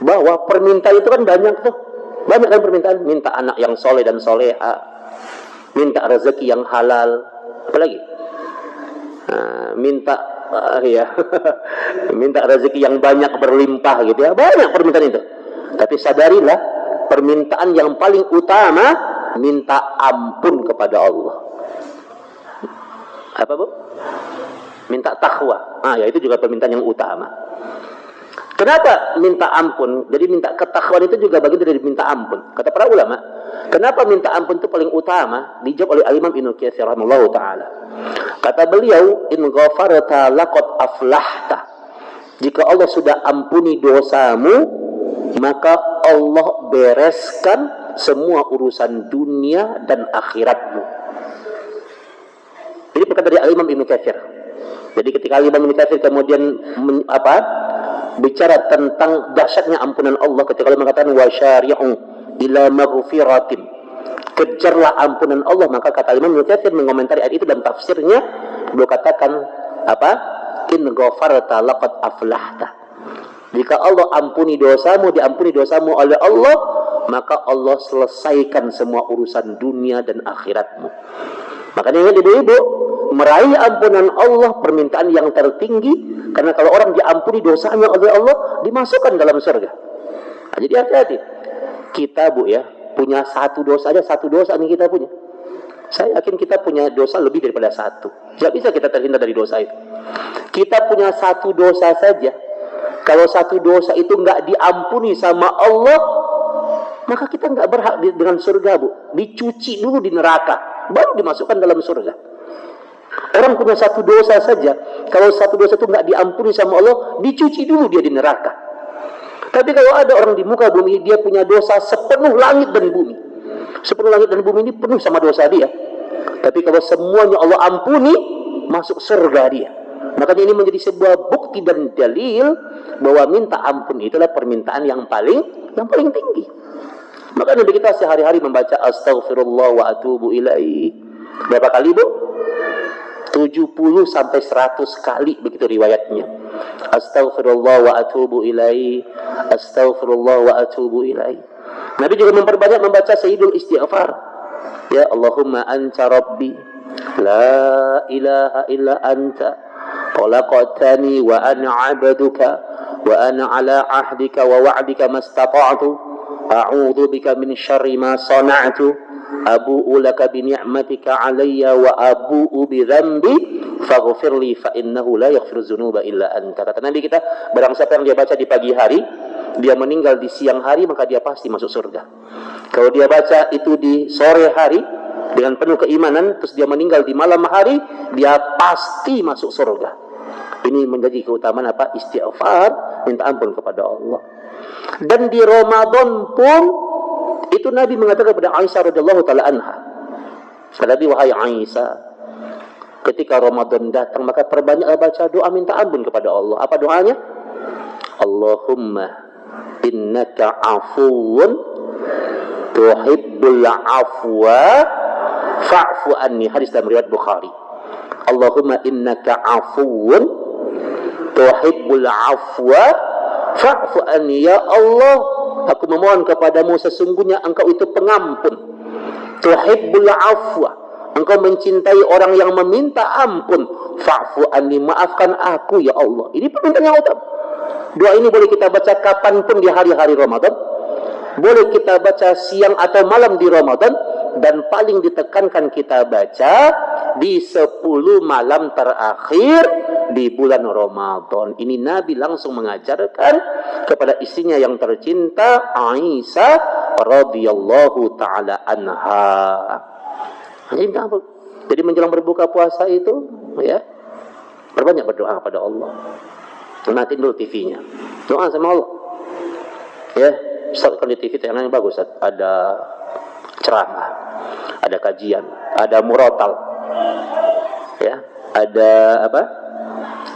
bahwa permintaan itu kan banyak tuh. Banyak kan permintaan, minta anak yang soleh dan soleha, minta rezeki yang halal, apalagi minta minta rezeki yang banyak berlimpah gitu ya, banyak permintaan itu. Tapi sadarilah permintaan yang paling utama minta ampun kepada Allah. Apa Bu? minta takwa. Ya itu juga permintaan yang utama. Kenapa minta ampun? Jadi minta ketakwaan itu juga bagian dari minta ampun. Kata para ulama, kenapa minta ampun itu paling utama? Dijawab oleh Al-Imam Ibnu Katsir rahimahullahu taala. Kata beliau, in ghafarta laqad aflahta. Jika Allah sudah ampuni dosamu, maka Allah bereskan semua urusan dunia dan akhiratmu. Ini perkataan dari Al-Imam Ibnu Katsir. Jadi ketika Al-Imam Ibnu Katsir kemudian bicara tentang dahsyatnya ampunan Allah, ketika Allah mengatakan wasyari'u ila maghfiratin, kejarlah ampunan Allah, maka kata Imam Ibnu Katsir mengomentari ayat itu dalam tafsirnya, beliau katakan in ghafarta laqad aflahta. Jika Allah ampuni dosamu, diampuni dosamu oleh Allah, maka Allah selesaikan semua urusan dunia dan akhiratmu. Makanya ibu-ibu, meraih ampunan Allah permintaan yang tertinggi, karena kalau orang diampuni dosanya oleh Allah, dimasukkan dalam surga. Jadi hati-hati. Kita punya satu dosa nih kita punya. Saya yakin kita punya dosa lebih daripada satu. Tidak bisa kita terhindar dari dosa itu. Kita punya satu dosa saja. Kalau satu dosa itu nggak diampuni sama Allah, maka kita nggak berhak dengan surga, Dicuci dulu di neraka, baru dimasukkan dalam surga. Orang punya satu dosa saja, kalau satu dosa itu nggak diampuni sama Allah, dicuci dulu dia di neraka. Tapi kalau ada orang di muka bumi, dia punya dosa sepenuh langit dan bumi. Sepenuh langit dan bumi ini penuh sama dosa dia. Tapi kalau semuanya Allah ampuni, masuk surga dia. Makanya ini menjadi sebuah bukti dan dalil bahwa minta ampun itulah permintaan yang paling tinggi. Maka Nabi kita sehari-hari membaca astaghfirullah wa atubu ilaih. Berapa kali, Bu? 70 sampai 100 kali begitu riwayatnya. Astaghfirullah wa atubu ilaih. Astaghfirullah wa atubu ilaih. Nabi juga memperbanyak membaca sayyidul istighfar. Ya Allahumma anta rabbi la ilaha illa anta khalaqtani wa ana 'abduka wa ana 'ala 'ahdika wa wa'dika mastata'tu a'udzu bika min syarri ma sana'tu abu'u laka bi ni'matika 'alayya wa abu'u bi dzambi faghfirli fa innahu la yaghfiru dzunuba illa anta. Kata Nabi kita, barang siapa yang dia baca di pagi hari, dia meninggal di siang hari, maka dia pasti masuk surga. Kalau dia baca itu di sore hari dengan penuh keimanan, terus dia meninggal di malam hari, dia pasti masuk surga. Ini menjadi keutamaan istighfar, minta ampun kepada Allah. Dan di Ramadan pun itu Nabi mengatakan kepada Aisyah radhiyallahu taala anha, "Nabi, wahai Aisyah, ketika Ramadan datang maka perbanyaklah baca doa minta ampun kepada Allah." Apa doanya? Allahumma innaka afuwun tuhibbul afwa fa'fu anni. Hadis dalam riwayat Bukhari. Allahumma innaka afuwun tuhibbul afwa fa'fu anni. Ya Allah, aku memohon kepadamu, sesungguhnya engkau itu pengampun. Tuhibbul afwa, engkau mencintai orang yang meminta ampun. Fa'fu anni, maafkan aku ya Allah. Ini permintaan yang utama. Doa ini boleh kita baca kapanpun di hari-hari Ramadan. Boleh kita baca siang atau malam di Ramadan. Dan paling ditekankan kita baca di 10 malam terakhir di bulan Ramadan. Ini Nabi langsung mengajarkan kepada istrinya yang tercinta, Aisyah radhiyallahu taala anha. Jadi menjelang berbuka puasa itu, perbanyak berdoa kepada Allah. Matiin dulu TV-nya. Doa sama Allah. Startkan di TV yang bagus. Ada ceramah, ada kajian, ada murotal, ada apa?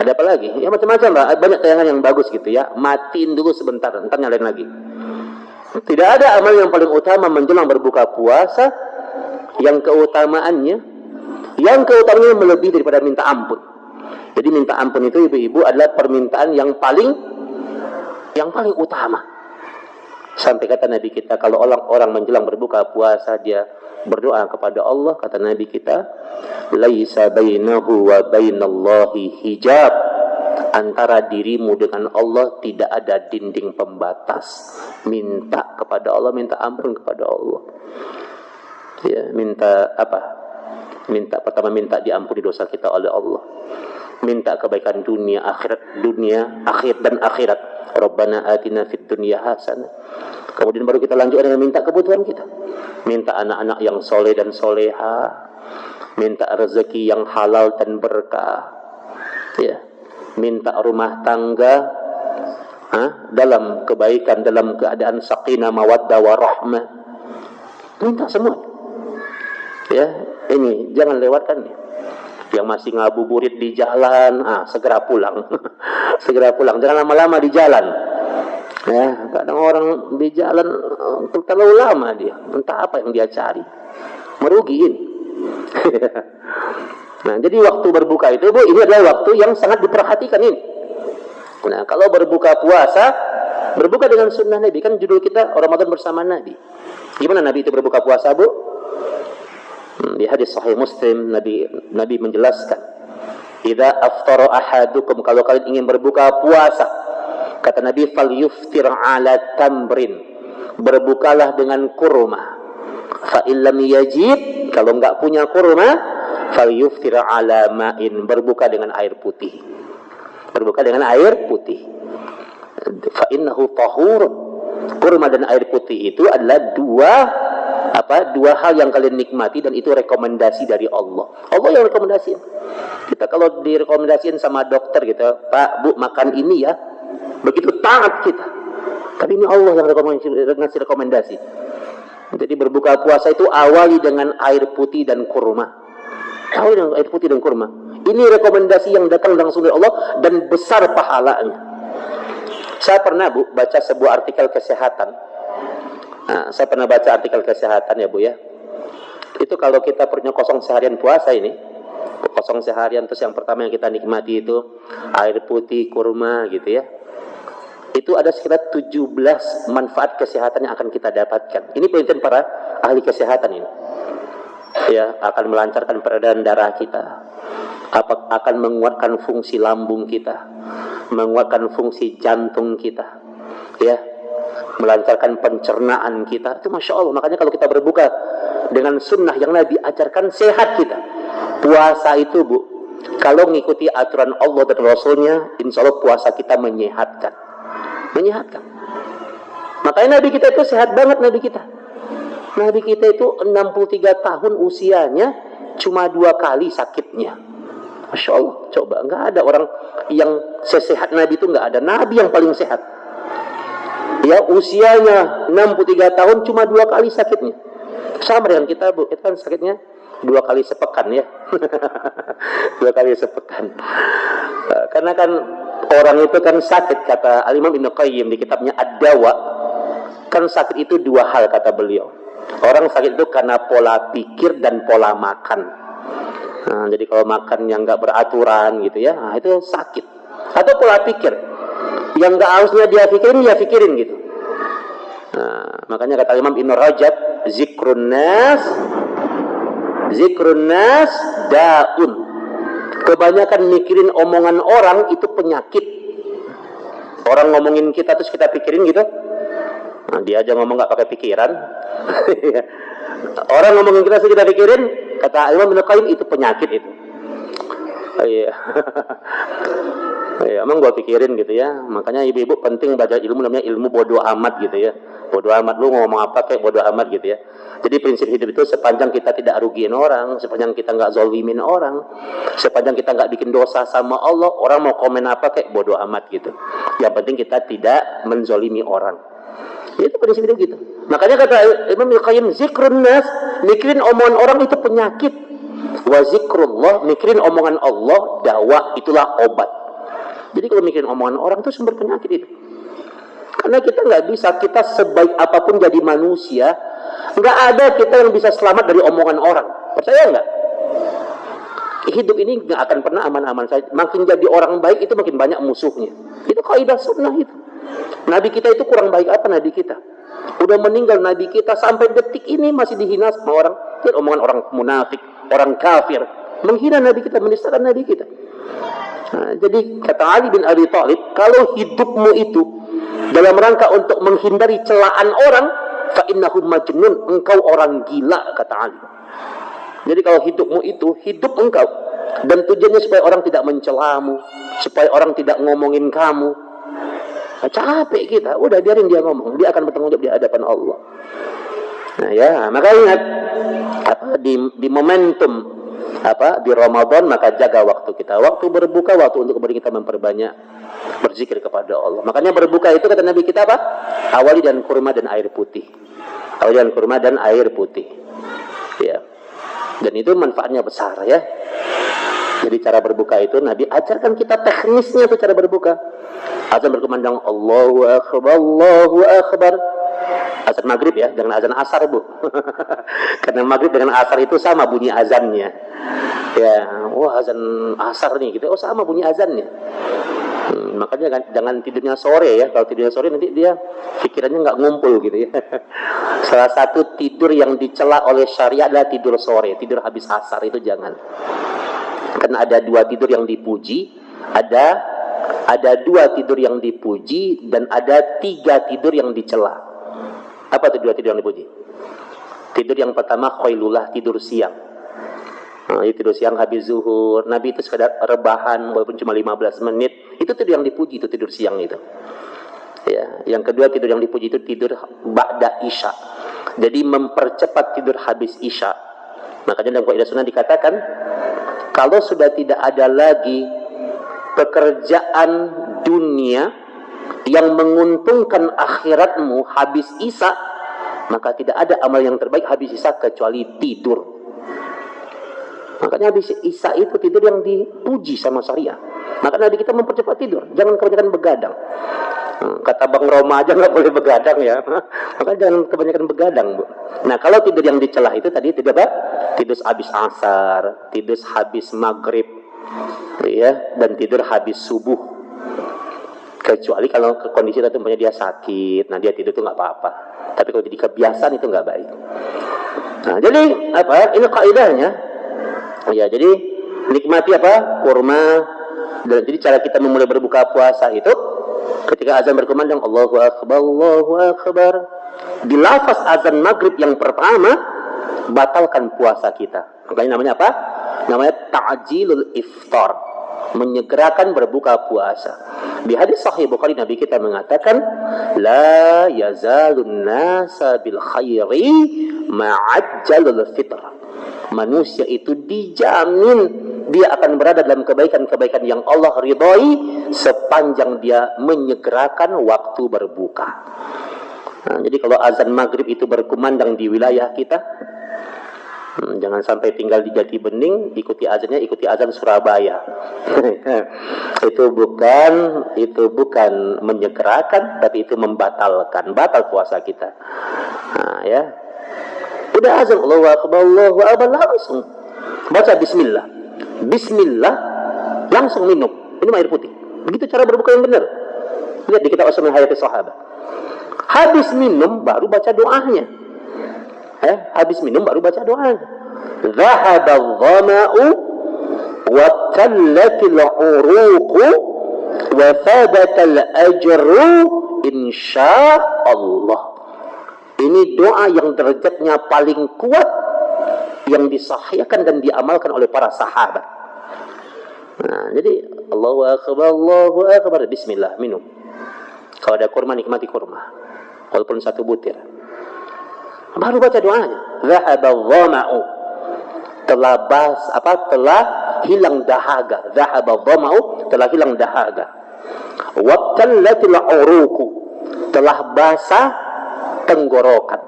Ada apa lagi? Ya macam-macam lah. Banyak tayangan yang bagus gitu ya. Matiin dulu sebentar, ntar nyalain lagi. Tidak ada amal yang paling utama menjelang berbuka puasa yang keutamaannya melebihi daripada minta ampun. Jadi minta ampun itu ibu-ibu adalah permintaan yang paling utama. Sampai kata Nabi kita, kalau orang menjelang berbuka puasa dia berdoa kepada Allah, kata Nabi kita, laisa bainahu wa bainallahi hijab. Antara dirimu dengan Allah tidak ada dinding pembatas. Minta kepada Allah, minta ampun kepada Allah. Minta apa? Pertama minta diampuni dosa kita oleh Allah. minta kebaikan dunia, akhir dan akhirat. Rabbana atina fid dunya hasanah. Kemudian baru kita lanjutkan dengan minta kebutuhan kita. Minta anak-anak yang soleh dan soleha, minta rezeki yang halal dan berkah, ya, minta rumah tangga dalam kebaikan, dalam keadaan sakinah mawaddah warahmah. Minta semua. Ya, ini jangan lewatkan ya. Yang masih ngabuburit di jalan, segera pulang. Segera pulang, jangan lama-lama di jalan. Ya, kadang orang di jalan terlalu lama dia, entah apa yang dia cari, merugiin. Nah, jadi waktu berbuka itu, Bu, ini adalah waktu yang sangat diperhatikan ini. Nah, kalau berbuka puasa, berbuka dengan sunnah Nabi, kan judul kita Ramadan bersama Nabi. Gimana Nabi itu berbuka puasa, Bu? Di hadis Sahih Muslim, Nabi menjelaskan, "Idza aftara ahadukum," kalau kalian ingin berbuka puasa, kata Nabi, "falyuftir ala tamrin," berbukalah dengan kurma. Fa illam yajid, kalau enggak punya kurma, falyuftir ala ma'in, berbuka dengan air putih. Berbuka dengan air putih. Fa innahu tahur. Kurma dan air putih itu adalah dua hal yang kalian nikmati, dan itu rekomendasi dari Allah. Allah yang rekomendasiin. Kita kalau direkomendasiin sama dokter gitu, Pak, Bu, makan ini ya, begitu taat kita. Tapi ini Allah yang ngasih rekomendasi. Jadi berbuka puasa itu awali dengan air putih dan kurma. Awali dengan air putih dan kurma. Ini rekomendasi yang datang langsung dari Allah dan besar pahalanya. Saya pernah, Bu, baca sebuah artikel kesehatan. Saya pernah baca artikel kesehatan ya, Bu, ya. Itu kalau kita punya kosong seharian puasa ini, kosong seharian, terus yang pertama yang kita nikmati itu air putih, kurma gitu ya. Itu ada sekitar 17 manfaat kesehatan yang akan kita dapatkan. Ini penelitian para ahli kesehatan ini. Ya, akan melancarkan peredaran darah kita, akan menguatkan fungsi lambung kita, menguatkan fungsi jantung kita, ya, melancarkan pencernaan kita. Itu Masya Allah. Makanya kalau kita berbuka dengan sunnah yang Nabi ajarkan, sehat kita. Puasa itu, Bu, kalau mengikuti aturan Allah dan Rasulnya, insya Allah puasa kita menyehatkan. Makanya Nabi kita itu sehat banget. Nabi kita itu 63 tahun usianya, cuma 2 kali sakitnya. Masya Allah. Coba, nggak ada orang yang sesehat Nabi itu, nggak ada. Nabi yang paling sehat. Ya, usianya 63 tahun, cuma 2 kali sakitnya. Sama dengan kita, Bu, kita kan sakitnya 2 kali sepekan ya. 2 kali sepekan. Karena kan orang itu kan sakit, kata Al-Imam Ibnu Qayyim di kitabnya Ad-Dawa, kan sakit itu 2 hal kata beliau. Orang sakit itu karena pola pikir dan pola makan. Nah, jadi kalau makan yang nggak beraturan gitu ya, itu sakit. Atau pola pikir yang nggak harusnya dia pikirin gitu. Nah, makanya kata Imam Ibnu Rajab, zikrun nas daun. Kebanyakan mikirin omongan orang itu penyakit. Orang ngomongin kita terus kita pikirin gitu. Nah, dia aja ngomong nggak pakai pikiran. Orang ngomongin kita terus kita pikirin, kata Imam Ibnu Qayyim, itu penyakit itu. Iya. Ya, emang gua pikirin gitu ya. Makanya ibu-ibu penting baca ilmu, namanya ilmu bodoh amat gitu ya. Bodoh amat, lu ngomong apa kayak bodoh amat gitu ya. Jadi prinsip hidup itu sepanjang kita tidak rugiin orang, sepanjang kita nggak zolimin orang, sepanjang kita nggak bikin dosa sama Allah, orang mau komen apa kayak bodoh amat gitu. Yang penting kita tidak menzolimi orang. Itu prinsip hidup gitu. Makanya kata Imam Ibnu Qayyim, zikrun nas, mikirin omongan orang itu penyakit. Wa zikrullah, mikirin omongan Allah, dawa, itulah obat. Jadi kalau mikirin omongan orang itu sumber penyakit itu. Karena kita nggak bisa, kita sebaik apapun jadi manusia, nggak ada kita yang bisa selamat dari omongan orang. Percaya nggak? Hidup ini nggak akan pernah aman-aman saja. Makin jadi orang baik itu makin banyak musuhnya. Itu kaidah sunnah itu. Nabi kita itu kurang baik apa Nabi kita? Udah meninggal Nabi kita, sampai detik ini masih dihina sama orang. Lihat omongan orang munafik, orang kafir, menghina Nabi kita, menistakan Nabi kita. Nah, jadi kata Ali bin Abi Thalib, kalau hidupmu itu dalam rangka untuk menghindari celaan orang, fa innahum majnun, engkau orang gila, kata Ali. Jadi kalau hidupmu itu hidup engkau Dan tujuannya supaya orang tidak mencelamu, supaya orang tidak ngomongin kamu. Nah, capek kita, udah biarin dia ngomong, dia akan bertanggung jawab di hadapan Allah. Nah ya, maka ingat di momentum di Ramadan, maka jaga waktu kita, waktu berbuka, waktu untuk kemudian kita memperbanyak berzikir kepada Allah. Makanya berbuka itu kata Nabi kita apa? Awali dengan kurma dan air putih. Awali dengan kurma dan air putih. Ya. Dan itu manfaatnya besar ya. Jadi cara berbuka itu Nabi ajarkan kita teknisnya tuh cara berbuka. Azan berkumandang Allahu Akbar, Allahu Akbar. Azan maghrib ya, dengan azan asar bu. Karena maghrib dengan asar itu sama bunyi azannya. Ya, wah azan asar nih gitu. Oh sama bunyi azannya. Makanya jangan tidurnya sore ya. Kalau tidurnya sore nanti dia pikirannya nggak ngumpul gitu ya. Salah satu tidur yang dicela oleh syariat adalah tidur sore, tidur habis asar itu jangan. Karena ada dua tidur yang dipuji, ada dua tidur yang dipuji dan ada tiga tidur yang dicela. Apa itu dua tidur yang dipuji? Tidur yang pertama khailulah, tidur siang. Nah, tidur siang habis zuhur. Nabi itu sekadar rebahan walaupun cuma 15 menit. Itu tidur yang dipuji, itu tidur siang itu. Ya, yang kedua tidur yang dipuji itu tidur ba'da isya. Jadi mempercepat tidur habis isya. Makanya dalam kaidah sunnah dikatakan kalau sudah tidak ada lagi pekerjaan dunia yang menguntungkan akhiratmu habis isya, maka tidak ada amal yang terbaik habis isya kecuali tidur. Makanya habis isya itu tidur yang dipuji sama syariah. Maka Nabi kita mempercepat tidur, jangan kebanyakan begadang. Kata Bang Roma aja nggak boleh begadang ya. Maka jangan kebanyakan begadang bu. Nah kalau tidur yang dicelah itu tadi tidur apa? Tidur habis asar, tidur habis maghrib, ya, dan tidur habis subuh. Kecuali kalau kondisi tentunya dia sakit, nah dia tidur itu nggak apa-apa. Tapi kalau jadi kebiasaan itu nggak baik. Nah jadi apa? Ini kaidahnya. Ya jadi nikmati apa? Kurma. Dan jadi cara kita memulai berbuka puasa itu ketika azan berkumandang Allahu Akbar, Allahu Akbar. Di lafaz azan maghrib yang pertama batalkan puasa kita. Makanya namanya apa? Namanya ta'jilul iftar, menyegerakan berbuka puasa. Di hadis sahih Bukhari Nabi kita mengatakan la yazalun nasa bil khairi ma'ajjalul fitr. Manusia itu dijamin dia akan berada dalam kebaikan-kebaikan yang Allah ridhai sepanjang dia menyegerakan waktu berbuka. Nah, jadi kalau azan maghrib itu berkumandang di wilayah kita, jangan sampai tinggal di Jati Bening ikuti azannya, ikuti azan Surabaya. Itu bukan menyegerakan, tapi itu membatalkan, batal puasa kita. Nah, ya. Udah azan Allahu Akbar, Allahu Akbar, langsung baca bismillah. Bismillah, langsung minum air putih. Begitu cara berbuka yang benar. Lihat di kitab Asmaul Hayati Sahabat. Habis minum baru baca doanya. Habis minum baru baca doanya. Dhahaba dhama'u wa tallatil uruqu wa thabatal ajru insyaallah. Ini doa yang derajatnya paling kuat yang disahihkan dan diamalkan oleh para sahabat. Nah, jadi Allahu Akbar, bismillah, minum. Kalau ada kurma nikmati kurma. Walaupun satu butir. Baru baca doanya. Dhahaba dhama'u. Telah hilang dahaga. Dhahaba dhama'u, telah hilang dahaga. Wabtallatil uruqu. Telah basah tenggorokan.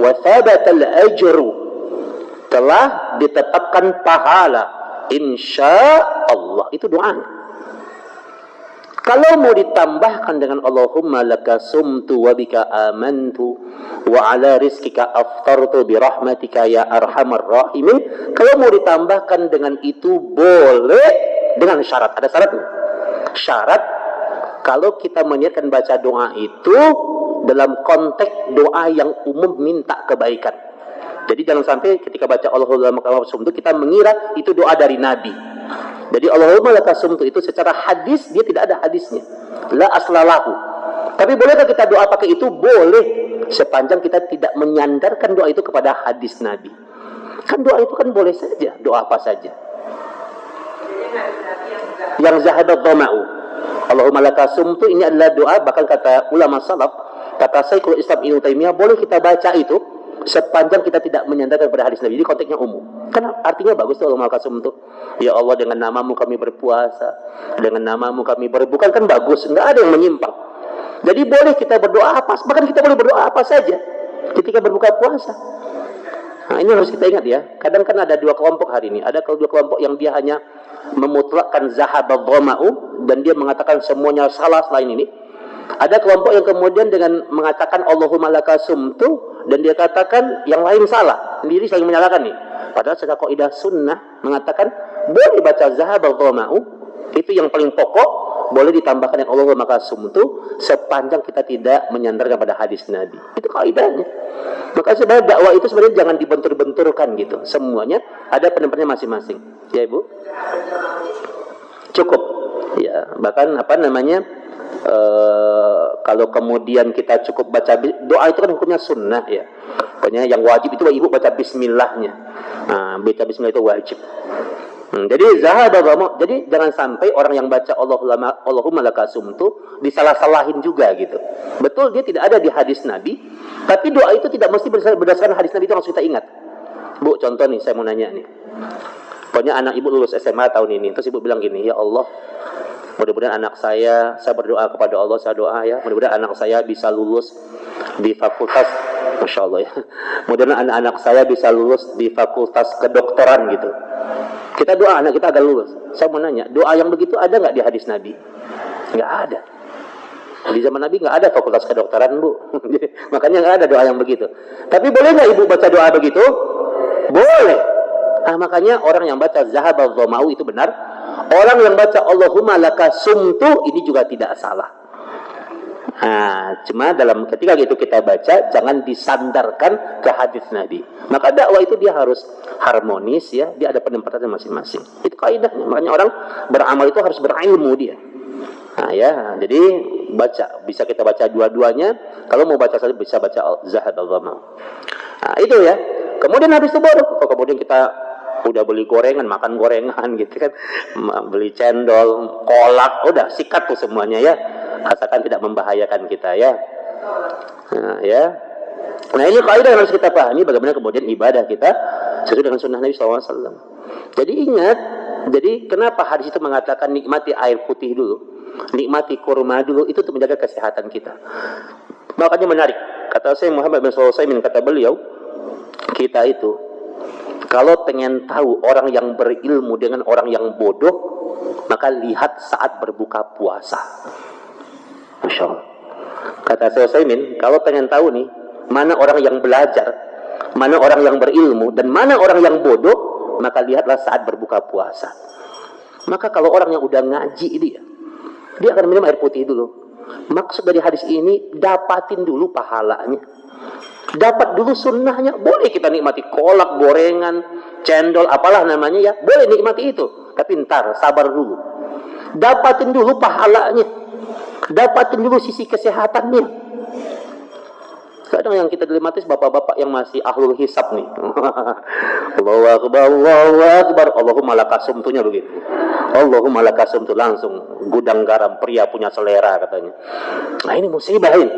Wa thabatal ajru. Telah ditetapkan pahala. Insyaallah. Itu doanya. Kalau mau ditambahkan dengan Allahumma laka sumtu wa bika amantu wa ala rizkika aftartu birahmatika ya arhamar rahimin. Kalau mau ditambahkan dengan itu boleh dengan syarat. Ada syaratnya. Syarat kalau kita meniatkan baca doa itu dalam konteks doa yang umum minta kebaikan. Jadi jangan sampai ketika baca Allahumma laka sumtu kita mengira itu doa dari Nabi. Jadi Allahumma laka sumtu itu secara hadis dia tidak ada hadisnya. La aslalahu. Tapi bolehkah kita doa pakai itu? Boleh. Sepanjang kita tidak menyandarkan doa itu kepada hadis Nabi. Kan doa itu kan boleh saja. Doa apa saja. yang zahaba dhama'u. Allahumma laka sumtu, ini adalah doa, bahkan kata ulama salaf, kata Syekhul Islam Ibnu Taimiyah, boleh kita baca itu sepanjang kita tidak menyandarkan pada hadis Nabi. Jadi konteksnya umum. Kan artinya bagus tuh Allahumma laka sumtu. Ya Allah, dengan namamu kami berpuasa, dengan namamu kami berbuka, kan bagus, enggak ada yang menyimpang. Jadi boleh kita berdoa apa, bahkan kita boleh berdoa apa saja ketika berbuka puasa. Nah, ini harus kita ingat ya. Kadang kan ada dua kelompok hari ini. Ada dua kelompok yang dia hanya memutlakkan zahaba dhama'u dan dia mengatakan semuanya salah selain ini. Ada kelompok yang kemudian dengan mengatakan Allahumma laka sumtu dan dia katakan yang lain salah. Sendiri saling menyalahkan nih. Padahal secara kaidah sunnah mengatakan boleh baca zahaba dhama'u, itu yang paling pokok. Boleh ditambahkan yang Allahumma laka sumtu sepanjang kita tidak menyandarkan pada hadis Nabi. Itu kaidahnya. Maka sebenarnya dakwah itu sebenarnya jangan dibentur-benturkan gitu. Semuanya ada penempatnya masing-masing. Ya Ibu? Cukup. Ya, bahkan apa namanya? Kalau kemudian kita cukup baca doa itu kan hukumnya sunnah ya. Pokoknya yang wajib itu Ibu baca bismillahnya. Nah, baca bismillah itu wajib. Jadi jadi jangan sampai orang yang baca Allahumma laka sumtu disalah-salahin juga gitu. Betul dia tidak ada di hadis Nabi, tapi doa itu tidak mesti berdasarkan hadis Nabi, itu harus kita ingat. Bu, contoh nih saya mau nanya nih. Pokoknya anak Ibu lulus SMA tahun ini, terus Ibu bilang gini, ya Allah, mudah-mudahan anak saya berdoa kepada Allah, saya doa ya, mudah-mudahan anak saya bisa lulus di fakultas, Masya Allah ya, mudah-mudahan anak-anak saya bisa lulus di fakultas kedokteran gitu. Kita doa anak kita agar lulus. Saya mau nanya, doa yang begitu ada nggak di hadis Nabi? Nggak ada. Di zaman Nabi nggak ada fakultas kedokteran, Bu. Makanya nggak ada doa yang begitu. Tapi boleh nggak Ibu baca doa begitu? Boleh. Nah, makanya orang yang baca zahaba dhama'u itu benar. Orang yang baca Allahumma laka sumtu ini juga tidak salah. Nah, cuma ketika itu kita baca jangan disandarkan ke hadis Nabi. Maka dakwah itu dia harus harmonis ya, dia ada penempatannya masing-masing. Itu kaidahnya. Makanya orang beramal itu harus berilmu dia. Nah ya, jadi bisa kita baca dua-duanya. Kalau mau baca saja bisa baca zahaba dhama'u. Nah, itu ya. Kemudian habis itu baru kemudian kita udah beli gorengan, makan gorengan gitu kan, beli cendol, kolak, udah sikat tuh semuanya ya, asalkan tidak membahayakan kita ya. Nah, ya. Nah ini kaidah yang harus kita pahami bagaimana kemudian ibadah kita sesuai dengan sunnah Nabi SAW. Jadi ingat, jadi kenapa hadis itu mengatakan nikmati air putih dulu, nikmati kurma dulu, itu untuk menjaga kesehatan kita. Makanya menarik, kata saya Muhammad bin Sulaiman, kata beliau, kita itu kalau pengen tahu orang yang berilmu dengan orang yang bodoh, maka lihat saat berbuka puasa. Masya Allah. Kata saya Sulaiman, kalau pengen tahu nih, mana orang yang belajar, mana orang yang berilmu, dan mana orang yang bodoh, maka lihatlah saat berbuka puasa. Maka kalau orang yang udah ngaji dia akan minum air putih dulu. Maksud dari hadis ini, dapatin dulu pahalanya. Dapat dulu sunnahnya. Boleh kita nikmati kolak, gorengan, cendol, apalah namanya ya. Boleh nikmati itu. Tapi ntar, sabar dulu. Dapatin dulu pahalanya. Dapatin dulu sisi kesehatannya. Kadang yang kita dilematis bapak-bapak yang masih ahlul hisab nih. Allahu Akbar, Allahu Akbar. Allahumma laka sumtunya begitu. Allahumma laka sumtu, langsung gudang garam, pria punya selera katanya. Nah ini musibah ini.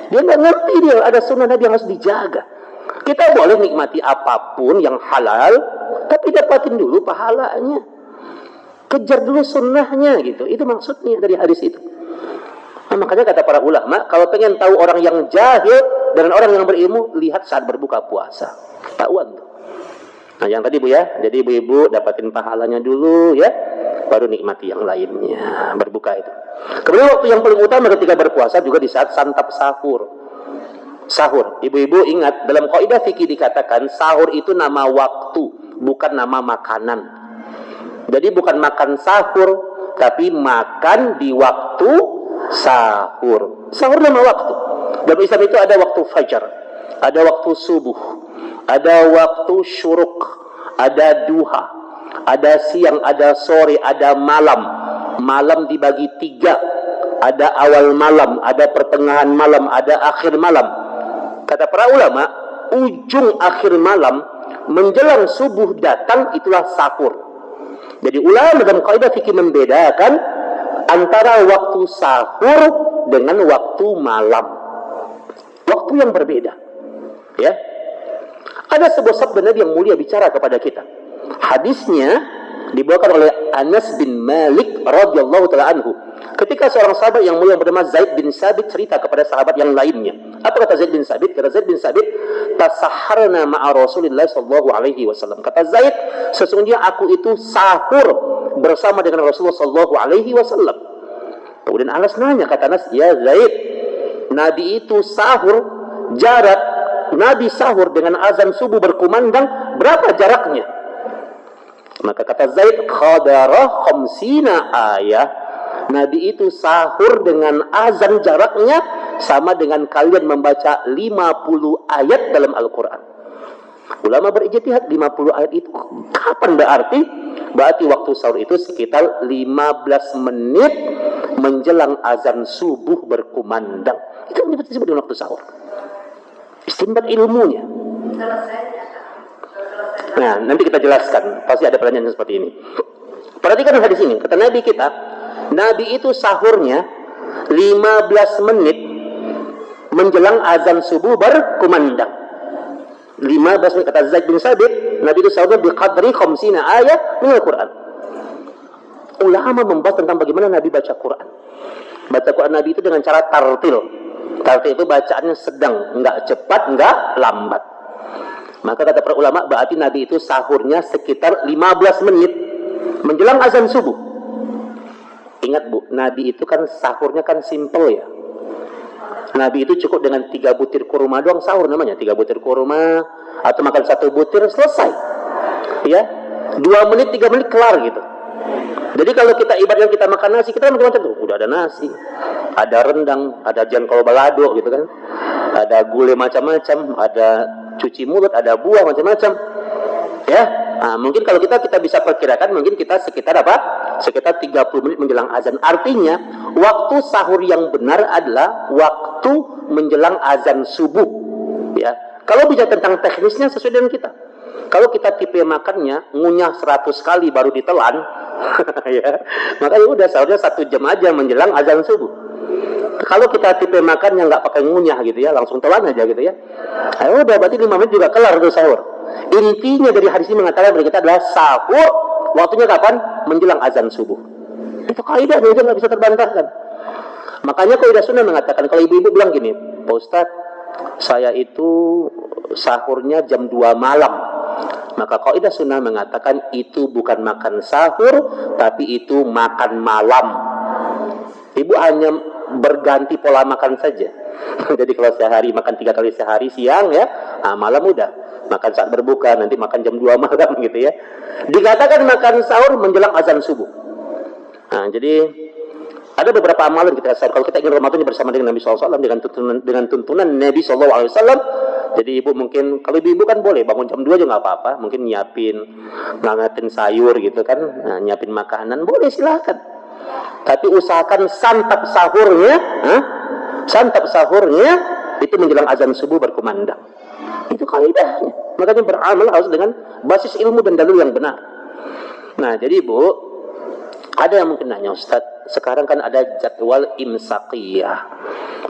Dia nggak ngerti dia ada sunnah Nabi yang harus dijaga. Kita boleh nikmati apapun yang halal, tapi dapatin dulu pahalanya. Kejar dulu sunnahnya gitu. Itu maksudnya dari hadis itu. Nah, makanya kata para ulama, kalau pengen tahu orang yang jahil dengan orang yang berilmu, lihat saat berbuka puasa. Tahuan tuh. Nah yang tadi Bu ya, jadi ibu-ibu dapatin pahalanya dulu ya, baru nikmati yang lainnya, berbuka itu. Kemudian waktu yang paling utama ketika berpuasa juga di saat santap sahur. Sahur, ibu-ibu ingat, dalam kaidah fikih dikatakan sahur itu nama waktu, bukan nama makanan. Jadi bukan makan sahur, tapi makan di waktu sahur. Sahur nama waktu. Dalam Islam itu ada waktu fajar, ada waktu subuh, ada waktu syuruk, ada duha, ada siang, ada sore, ada malam. Malam dibagi 3. Ada awal malam, ada pertengahan malam, ada akhir malam. Kata para ulama, ujung akhir malam menjelang subuh datang itulah sahur. Jadi ulama dalam kaidah fikih membedakan antara waktu sahur dengan waktu malam. Waktu yang berbeda. Ya. Ada sebuah sabda Nabi yang mulia bicara kepada kita. Hadisnya dibawakan oleh Anas bin Malik radhiyallahu taala anhu. Ketika seorang sahabat yang mulia bernama Zaid bin Sabit cerita kepada sahabat yang lainnya. Apa kata Zaid bin Sabit? Kata Zaid bin Sabit, "Tasahharna ma'a Rasulillah sallallahu alaihi wasallam." Kata Zaid, sesungguhnya aku itu sahur bersama dengan Rasulullah sallallahu alaihi wasallam. Kemudian Anas nanya, kata Anas, "Ya Zaid, Nabi itu sahur, jarak Nabi sahur dengan azan subuh berkumandang berapa jaraknya?" Maka kata Zaid, "Khadara khamsina ayah." Nabi itu sahur dengan azan jaraknya sama dengan kalian membaca 50 ayat dalam Al-Quran. Ulama berijtihad 50 ayat itu kapan berarti? Berarti waktu sahur itu sekitar 15 menit menjelang azan subuh berkumandang. Itu yang disebut dengan waktu sahur. Istinbat ilmunya. Nah, nanti kita jelaskan. Pasti ada pertanyaan seperti ini. Perhatikan hadis ini. Kata Nabi kita, Nabi itu sahurnya 15 menit menjelang azan subuh berkumandang. 15 menit, kata Zaid bin Sabit, Nabi itu sahurnya biqadri khamsina ayat min Al-Quran. Ulama membahas tentang bagaimana Nabi baca Quran. Baca Quran Nabi itu dengan cara tartil. Tartil itu bacaannya sedang, enggak cepat, enggak lambat. Maka kata para ulama, berarti Nabi itu sahurnya sekitar 15 menit menjelang azan subuh. Ingat Bu, Nabi itu kan sahurnya kan simple ya. Nabi itu cukup dengan 3 butir kurma doang sahur namanya. 3 butir kurma atau makan 1 butir selesai. Ya, 2 menit 3 menit kelar gitu. Jadi kalau kita ibaratnya kita makan nasi, kita makan macam tuh, udah ada nasi, ada rendang, ada jengkol balado gitu kan, ada gulai macam-macam, ada cuci mulut, ada buah macam-macam. Ya, nah, mungkin kalau kita bisa perkirakan mungkin kita sekitar apa? Sekitar 30 menit menjelang azan. Artinya, waktu sahur yang benar adalah waktu menjelang azan subuh. Ya. Kalau bicara tentang teknisnya sesuai dengan kita. Kalau kita tipe makannya ngunyah 100 kali baru ditelan, ya, maka ya udah sahurnya 1 jam aja menjelang azan subuh. Kalau kita tipe makannya nggak pakai ngunyah gitu ya, langsung telan aja gitu ya. Ayo udah berarti 5 menit juga kelar tuh sahur. Intinya dari hadis ini mengatakan kepada kita adalah sahur waktunya kapan? Menjelang azan subuh. Itu kaidah, itu nggak bisa terbantahkan. Makanya kaidah sunnah mengatakan, kalau ibu-ibu bilang gini, Pak Ustadz, saya itu sahurnya jam 2 malam. Maka kaidah sunnah mengatakan itu bukan makan sahur, tapi itu makan malam. Ibu hanya berganti pola makan saja. Jadi kalau sehari makan 3 kali sehari, siang ya, nah, malam udah makan saat berbuka, nanti makan jam 2 malam gitu ya. Dikatakan makan sahur menjelang azan subuh. Nah, jadi ada beberapa amalan kita sahur. Kalau kita ingin Ramadan bersama dengan Nabi SAW, dengan tuntunan Nabi SAW. Jadi ibu mungkin, kalau ibu kan boleh bangun jam 2 aja nggak apa-apa. Mungkin ngangetin sayur gitu kan, nah, nyiapin makanan, boleh silahkan. Tapi usahakan santap sahurnya itu menjelang azan subuh berkumandang. Itu kaidahnya. Makanya beramal harus dengan basis ilmu dan dalil yang benar. Nah, jadi Bu, ada yang mungkin nanya, Ustaz, sekarang kan ada jadwal imsakiyah.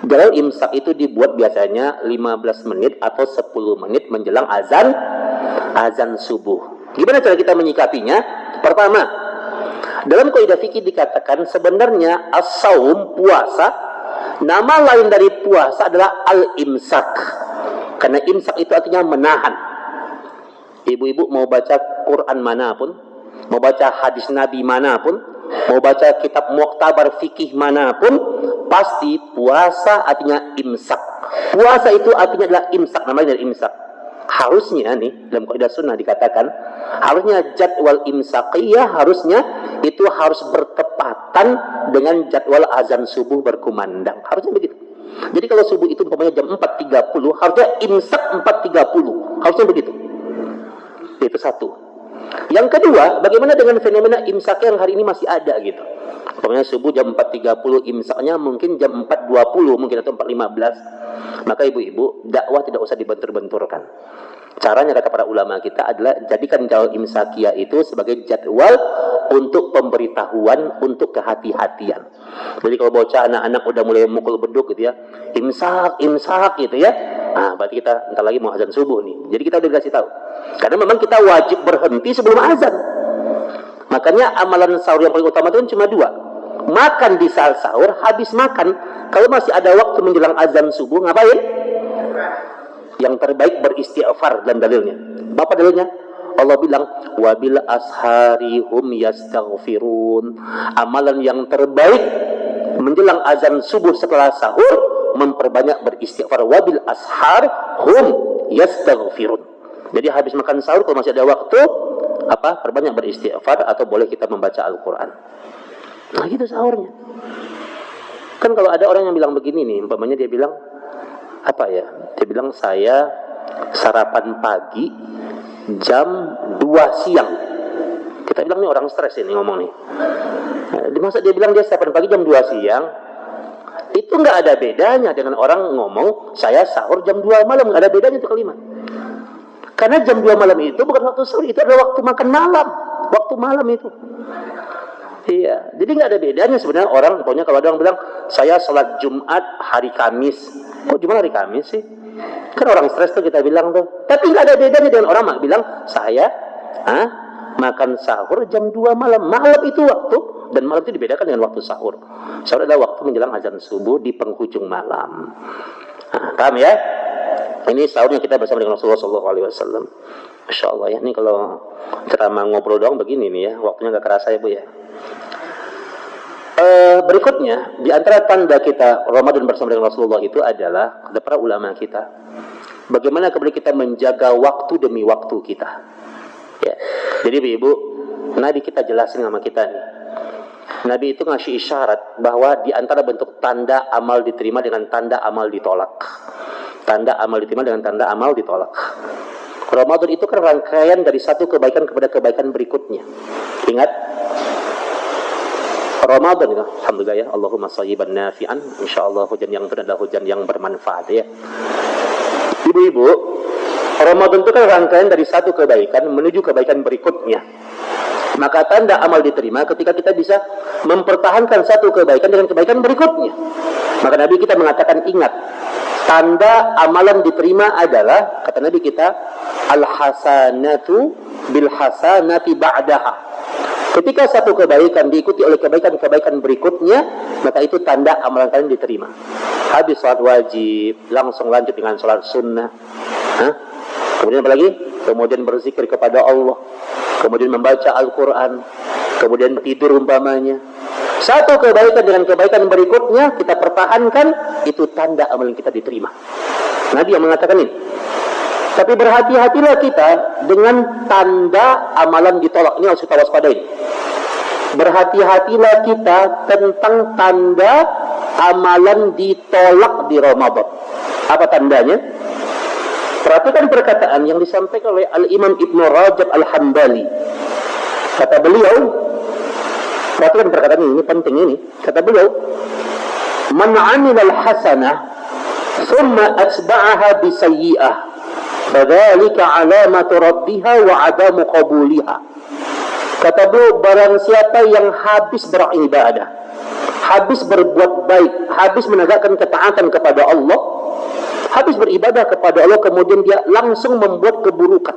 Jadwal imsak itu dibuat biasanya 15 menit atau 10 menit menjelang azan subuh. Gimana cara kita menyikapinya? Pertama, dalam kaidah fikih dikatakan sebenarnya as-saum, puasa, nama lain dari puasa adalah al-imsak. Karena imsak itu artinya menahan. Ibu-ibu mau baca Quran manapun, mau baca hadis Nabi manapun, mau baca kitab muktabar fikih manapun, pasti puasa artinya imsak. Puasa itu artinya adalah imsak, namanya dari imsak. Harusnya nih, dalam kaidah sunnah dikatakan, harusnya jadwal imsakiyah harusnya itu harus bertepatan dengan jadwal azan subuh berkumandang. Harusnya begitu. Jadi kalau subuh itu umpamanya jam 4.30, harusnya imsak 4.30. Harusnya begitu. Itu satu. Yang kedua, bagaimana dengan fenomena imsak yang hari ini masih ada gitu. Umpamanya subuh jam 4.30, imsaknya mungkin jam 4.20 mungkin atau 4.15. Maka ibu-ibu, dakwah tidak usah dibentur-benturkan. Caranya kata para ulama kita adalah jadikan jadwal imsakiyah itu sebagai jadwal untuk pemberitahuan, untuk kehati-hatian. Jadi kalau bocah anak-anak udah mulai mukul beduk gitu ya, imsak gitu ya, nah berarti kita entar lagi mau azan subuh nih. Jadi kita udah dikasih tahu. Karena memang kita wajib berhenti sebelum azan. Makanya amalan sahur yang paling utama itu kan cuma 2. Makan di saat sahur, habis makan. Kalau masih ada waktu menjelang azan subuh, ngapain? Yang terbaik beristighfar dan dalilnya. Apa dalilnya? Allah bilang, wabil ashari hum yastaghfirun. Amalan yang terbaik menjelang azan subuh setelah sahur, memperbanyak beristighfar. Wabil ashar hum yastaghfirun. Jadi habis makan sahur kalau masih ada waktu, perbanyak beristighfar atau boleh kita membaca Al-Quran. Nah gitu sahurnya. Kan kalau ada orang yang bilang begini nih, umpamanya dia bilang, dia bilang saya sarapan pagi jam 2 siang. Kita bilang nih orang stres ini ngomong nih. Di masa dia bilang dia sarapan pagi jam 2 siang, itu nggak ada bedanya dengan orang ngomong saya sahur jam 2 malam. Nggak ada bedanya itu kalimat. Karena jam 2 malam itu bukan waktu sahur, itu adalah waktu makan malam. Waktu malam itu. Iya, jadi nggak ada bedanya sebenarnya orang. Pokoknya kalau ada orang bilang saya sholat Jumat hari Kamis. Kok Jumat hari Kamis sih? Kan orang stres tuh kita bilang tuh. Tapi nggak ada bedanya dengan orang bilang saya makan sahur jam 2 malam. Malam itu waktu, dan malam itu dibedakan dengan waktu sahur. Sahur adalah waktu menjelang azan subuh di penghujung malam. Paham ya? Ini sahurnya kita bersama dengan Rasulullah SAW. Masya Allah ya. Ini kalau ceramah ngobrol doang begini nih ya. Waktunya nggak kerasa ya Bu ya. Berikutnya, di antara tanda kita Ramadan bersama dengan Rasulullah itu adalah kata para ulama kita, bagaimana kemudian kita menjaga waktu demi waktu kita. Ya. Jadi Ibu, Nabi kita jelasin sama kita nih. Nabi itu ngasih isyarat bahwa di antara bentuk tanda amal diterima dengan tanda amal ditolak. Tanda amal diterima dengan tanda amal ditolak. Ramadan itu kan rangkaian dari satu kebaikan kepada kebaikan berikutnya. Ingat, Ramadan itu, alhamdulillah ya, Allahumma shayyiban nafi'an, insyaallah hujan yang itu adalah hujan yang bermanfaat ya. Ibu-ibu, Ramadan itu kan rangkaian dari satu kebaikan menuju kebaikan berikutnya. Maka tanda amal diterima ketika kita bisa mempertahankan satu kebaikan dengan kebaikan berikutnya. Maka Nabi kita mengatakan, ingat, tanda amalan diterima adalah, kata Nabi kita, al-hasanatu bil hasanati ba'daha. Ketika satu kebaikan diikuti oleh kebaikan-kebaikan berikutnya, maka itu tanda amalan kalian diterima. Habis sholat wajib, langsung lanjut dengan sholat sunnah. Kemudian apa lagi? Kemudian berzikir kepada Allah. Kemudian membaca Al-Quran. Kemudian tidur umpamanya. Satu kebaikan dengan kebaikan berikutnya kita pertahankan, itu tanda amalan kita diterima. Nabi yang mengatakan ini. Tapi berhati-hatilah kita dengan tanda amalan ditolak. Ini harus kita waspadai. Berhati-hatilah kita tentang tanda amalan ditolak di Ramadan. Apa tandanya? Perhatikan perkataan yang disampaikan oleh Al-Imam Ibnu Rajab Al-Hambali. Kata beliau, perhatikan perkataan ini penting ini. Kata beliau, "Man 'amila al-hasanah thumma atba'aha bi sayyi'ah, fadzalika 'alamatu rabbiha wa 'adamu qabuliha." Kata beliau, barang siapa yang habis beribadah, habis berbuat baik, habis menegakkan ketaatan kepada Allah, habis beribadah kepada Allah, kemudian dia langsung membuat keburukan,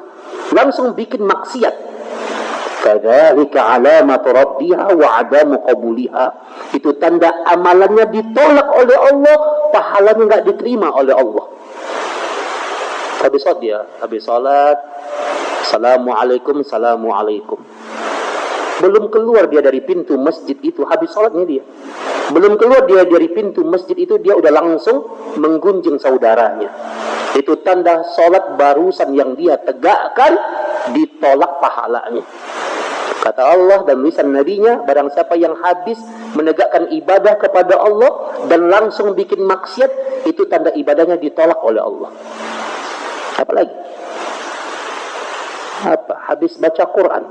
langsung bikin maksiat, fadzalika 'alamatu rabbiha wa 'adamu qabuliha. Itu tanda amalannya ditolak oleh Allah, pahalanya enggak diterima oleh Allah. Habis salat, assalamualaikum, assalamualaikum. Belum keluar dia dari pintu masjid itu, habis salatnya dia. Belum keluar dia dari pintu masjid itu, dia udah langsung menggunjing saudaranya. Itu tanda salat barusan yang dia tegakkan ditolak pahalanya. Kata Allah dan lisan Nabi-Nya, barang siapa yang habis menegakkan ibadah kepada Allah dan langsung bikin maksiat, itu tanda ibadahnya ditolak oleh Allah. Apalagi? Habis baca Quran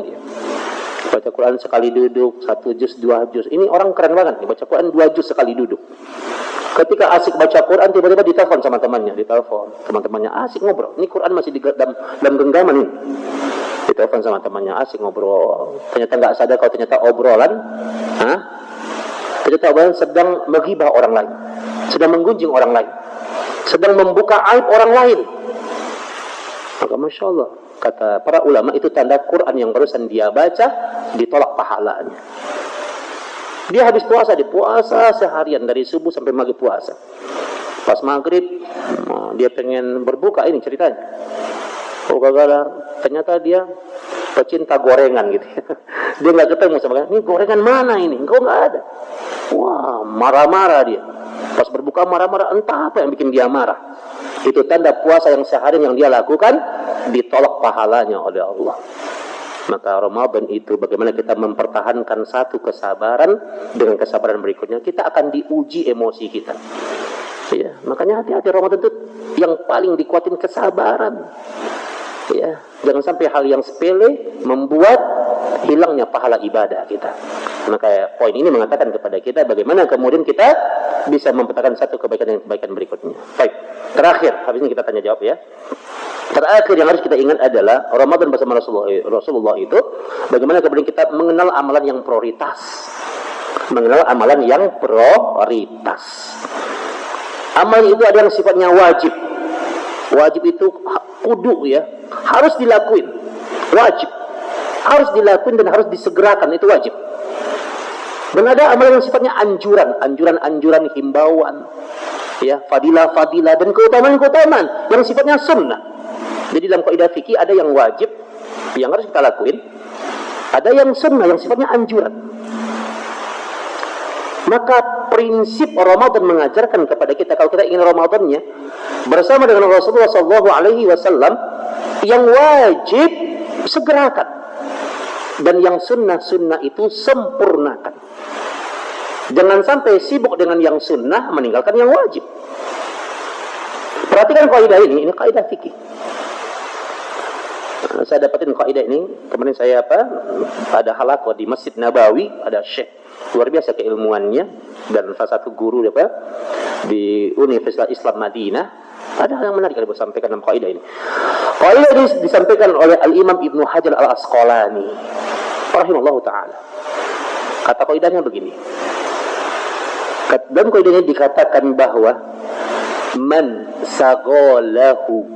dia. Baca Quran sekali duduk, 1 juz, 2 juz. Ini orang keren banget nih, baca Quran 2 juz sekali duduk. Ketika asik baca Quran, tiba-tiba ditelepon sama temannya, teman-temannya asik ngobrol. Ini Quran masih dalam genggaman ini. Ditelepon sama temannya, asik ngobrol. Ternyata nggak sadar kalau ternyata obrolan, ternyata obrolan sedang menghibah orang lain, sedang menggunjing orang lain, sedang membuka aib orang lain. Maka Masya Allah, kata para ulama, itu tanda Quran yang barusan dia baca ditolak pahalanya. Dia habis puasa, seharian dari subuh sampai maghrib puasa. Pas maghrib dia pengen berbuka, ini ceritanya. Oh gagal, ternyata dia pecinta gorengan gitu. Dia nggak ketemu sama ini gorengan mana ini? Engkau nggak ada. Wah, marah-marah dia. Pas berbuka marah-marah, entah apa yang bikin dia marah. Itu tanda puasa yang seharian yang dia lakukan ditolak pahalanya oleh Allah. Maka Ramadan itu bagaimana kita mempertahankan satu kesabaran dengan kesabaran berikutnya, kita akan diuji emosi kita. Ya, makanya hati-hati, Ramadan itu yang paling dikuatin kesabaran. Ya, jangan sampai hal yang sepele membuat hilangnya pahala ibadah kita. Maka poin ini mengatakan kepada kita bagaimana kemudian kita bisa mempertahankan satu kebaikan dan kebaikan berikutnya. Baik, terakhir, habis ini kita tanya jawab ya. Terakhir yang harus kita ingat adalah Ramadan bersama Rasulullah itu bagaimana kemudian kita mengenal amalan yang prioritas. Mengenal amalan yang prioritas. Amalan itu ada yang sifatnya wajib. Wajib itu kudu ya, harus dilakuin. Wajib. Harus dilakuin dan harus disegerakan, itu wajib. Dan ada amalan yang sifatnya anjuran, himbauan, ya, fadilah dan keutamaan yang sifatnya sunnah. Jadi dalam kaidah fikih ada yang wajib yang harus kita lakuin, ada yang sunnah yang sifatnya anjuran. Maka prinsip Ramadan mengajarkan kepada kita kalau kita ingin Ramadannya bersama dengan Rasulullah SAW, yang wajib segerakan dan yang sunnah itu sempurnakan. Jangan sampai sibuk dengan yang sunnah meninggalkan yang wajib. Perhatikan kaidah ini kaidah fikih. Saya dapatin kaidah ini kemarin saya ada halaqah di Masjid Nabawi, ada syekh luar biasa keilmuannya dan salah satu guru di Universitas Islam Madinah. Ada hal yang menarik yang disampaikan dalam kaidah ini. Kaidah ini disampaikan oleh Al-Imam Ibnu Hajar Al-Asqalani rahimallahu taala. Kata kaidahnya begini. Dalam kaidahnya dikatakan bahwa man sagalahu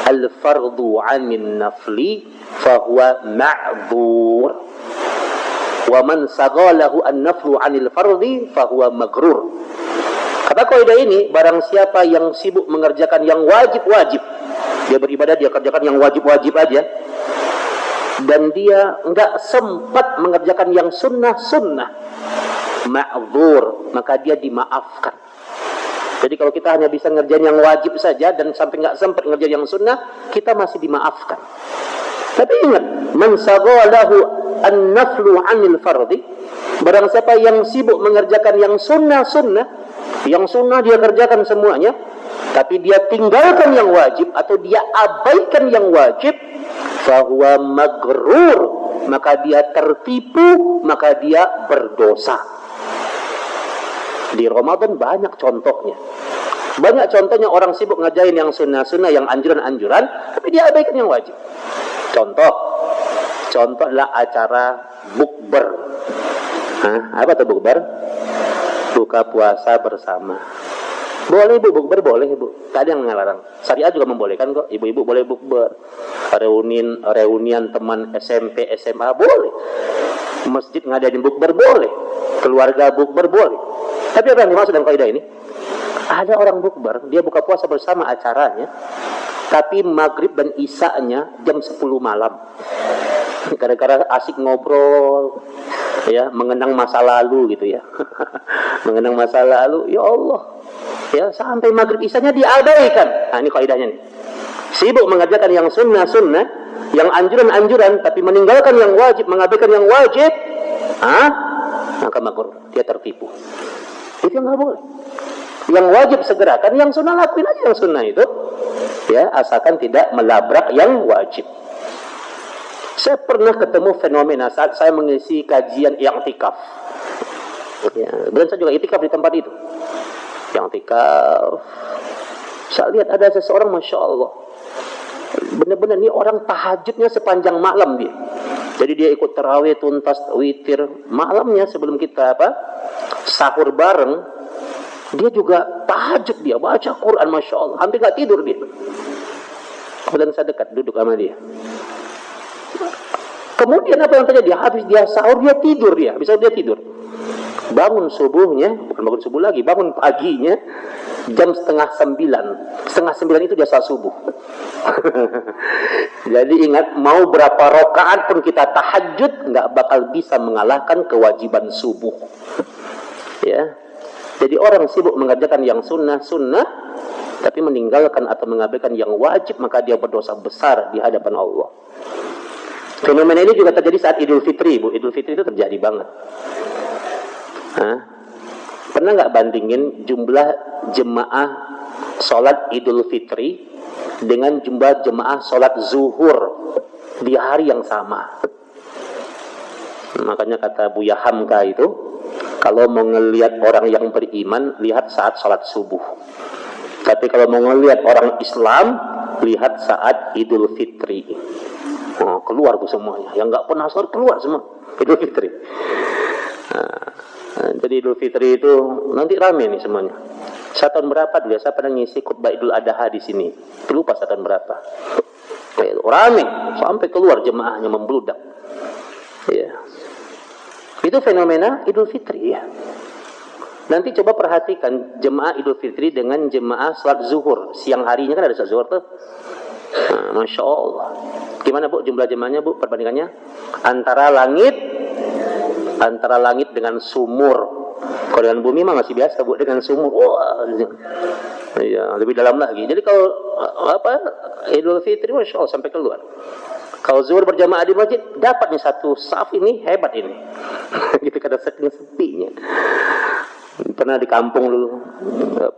al-fardu 'anil nafli fahuwa ma'dzur wa man sagalahu an-naflu 'anil fardi fahuwa maghrur. Kata kaidah ini, barang siapa yang sibuk mengerjakan yang wajib-wajib, dia beribadah dia kerjakan yang wajib-wajib aja, dan dia enggak sempat mengerjakan yang sunnah-sunnah, ma'dzur, maka dia dimaafkan. Jadi kalau kita hanya bisa ngerjain yang wajib saja dan sampai nggak sempat ngerjain yang sunnah, kita masih dimaafkan. Tapi ingat, man saghalahu an-naflu 'anil fardi, barang siapa yang sibuk mengerjakan yang sunnah-sunnah, yang sunnah dia kerjakan semuanya, tapi dia tinggalkan yang wajib atau dia abaikan yang wajib, fahuwa maghrur, maka dia tertipu, maka dia berdosa. Di Ramadan banyak contohnya. Banyak contohnya orang sibuk ngajain yang sunnah-sunnah, yang anjuran-anjuran, tapi dia abaikan yang wajib. Contoh adalah acara bukber. Apa tuh bukber? Buka puasa bersama. Boleh ibu bukber, boleh ibu. Tak ada yang ngelarang. Syariat juga membolehkan kok. Ibu-ibu boleh bukber. Reunian teman SMP, SMA boleh. Masjid ngadain bukber boleh. Keluarga bukber boleh. Tapi apa yang dimaksud dalam kaidah ini? Ada orang bukber, dia buka puasa bersama acaranya, tapi maghrib dan isya-nya jam 10 malam. Kadang-kadang asik ngobrol, ya, mengenang masa lalu gitu ya. Mengenang masa lalu, ya Allah. Ya, sampai maghrib isya-nya diabaikan. Nah, ini kaidahnya nih. Sibuk mengerjakan yang sunnah-sunnah, yang anjuran-anjuran, tapi meninggalkan yang wajib, mengabaikan yang wajib, maka maghrur, dia tertipu. Itu yang nggak boleh. Yang wajib segerakan, yang sunnah lakuin aja yang sunnah itu, ya, asalkan tidak melabrak yang wajib. Saya pernah ketemu fenomena saat saya mengisi kajian i'tikaf. Ya, dan saya juga i'tikaf di tempat itu. yang tikaf. Saya lihat ada seseorang, Masya Allah, benar-benar ini orang tahajudnya sepanjang malam dia. Jadi dia ikut tarawih tuntas, witir malamnya sebelum kita sahur bareng. Dia juga tahajud, dia baca Quran, Masya Allah, hampir nggak tidur dia. Kemudian saya dekat duduk sama dia. Kemudian apa yang terjadi? Habis dia sahur dia tidur dia, bisa dia tidur. Bangun subuhnya, bukan bangun subuh lagi, bangun paginya jam 8:30. 8:30 itu dia salat subuh. Jadi ingat, mau berapa rakaat pun kita tahajud nggak bakal bisa mengalahkan kewajiban subuh. Ya. Jadi orang sibuk mengerjakan yang sunnah tapi meninggalkan atau mengabaikan yang wajib, maka dia berdosa besar di hadapan Allah. Fenomena ini juga terjadi saat Idul Fitri, Bu. Idul Fitri itu terjadi banget. Pernah nggak bandingin jumlah jemaah sholat Idul Fitri dengan jumlah jemaah sholat zuhur di hari yang sama? Makanya kata Buya Hamka itu, kalau mau ngelihat orang yang beriman, lihat saat sholat subuh. Tapi kalau mau ngelihat orang Islam, lihat saat Idul Fitri. Oh, keluar tuh semuanya. Yang nggak pernah sholat keluar semua Idul Fitri. Jadi Idul Fitri itu nanti rame nih semuanya. Tahun berapa dulu saya pernah ngisi khutbah Idul Adha di sini. Lupa tahun berapa. Rame sampai keluar jemaahnya membludak. Ya. Itu fenomena Idul Fitri ya. Nanti coba perhatikan jemaah Idul Fitri dengan jemaah salat zuhur. Siang harinya kan ada salat zuhur tuh. Masya Allah. Gimana Bu jumlah jemaahnya Bu perbandingannya? Antara langit dengan sumur. Kalau dengan bumi mah masih biasa Bu, dengan sumur. Wah, iya, lebih dalam lagi. Jadi kalau Idul Fitri Masya Allah sampai keluar. Kalau zuhur berjamaah di masjid dapat nih satu saf, ini hebat ini. Gitu kadang saking sepinya. Pernah di kampung dulu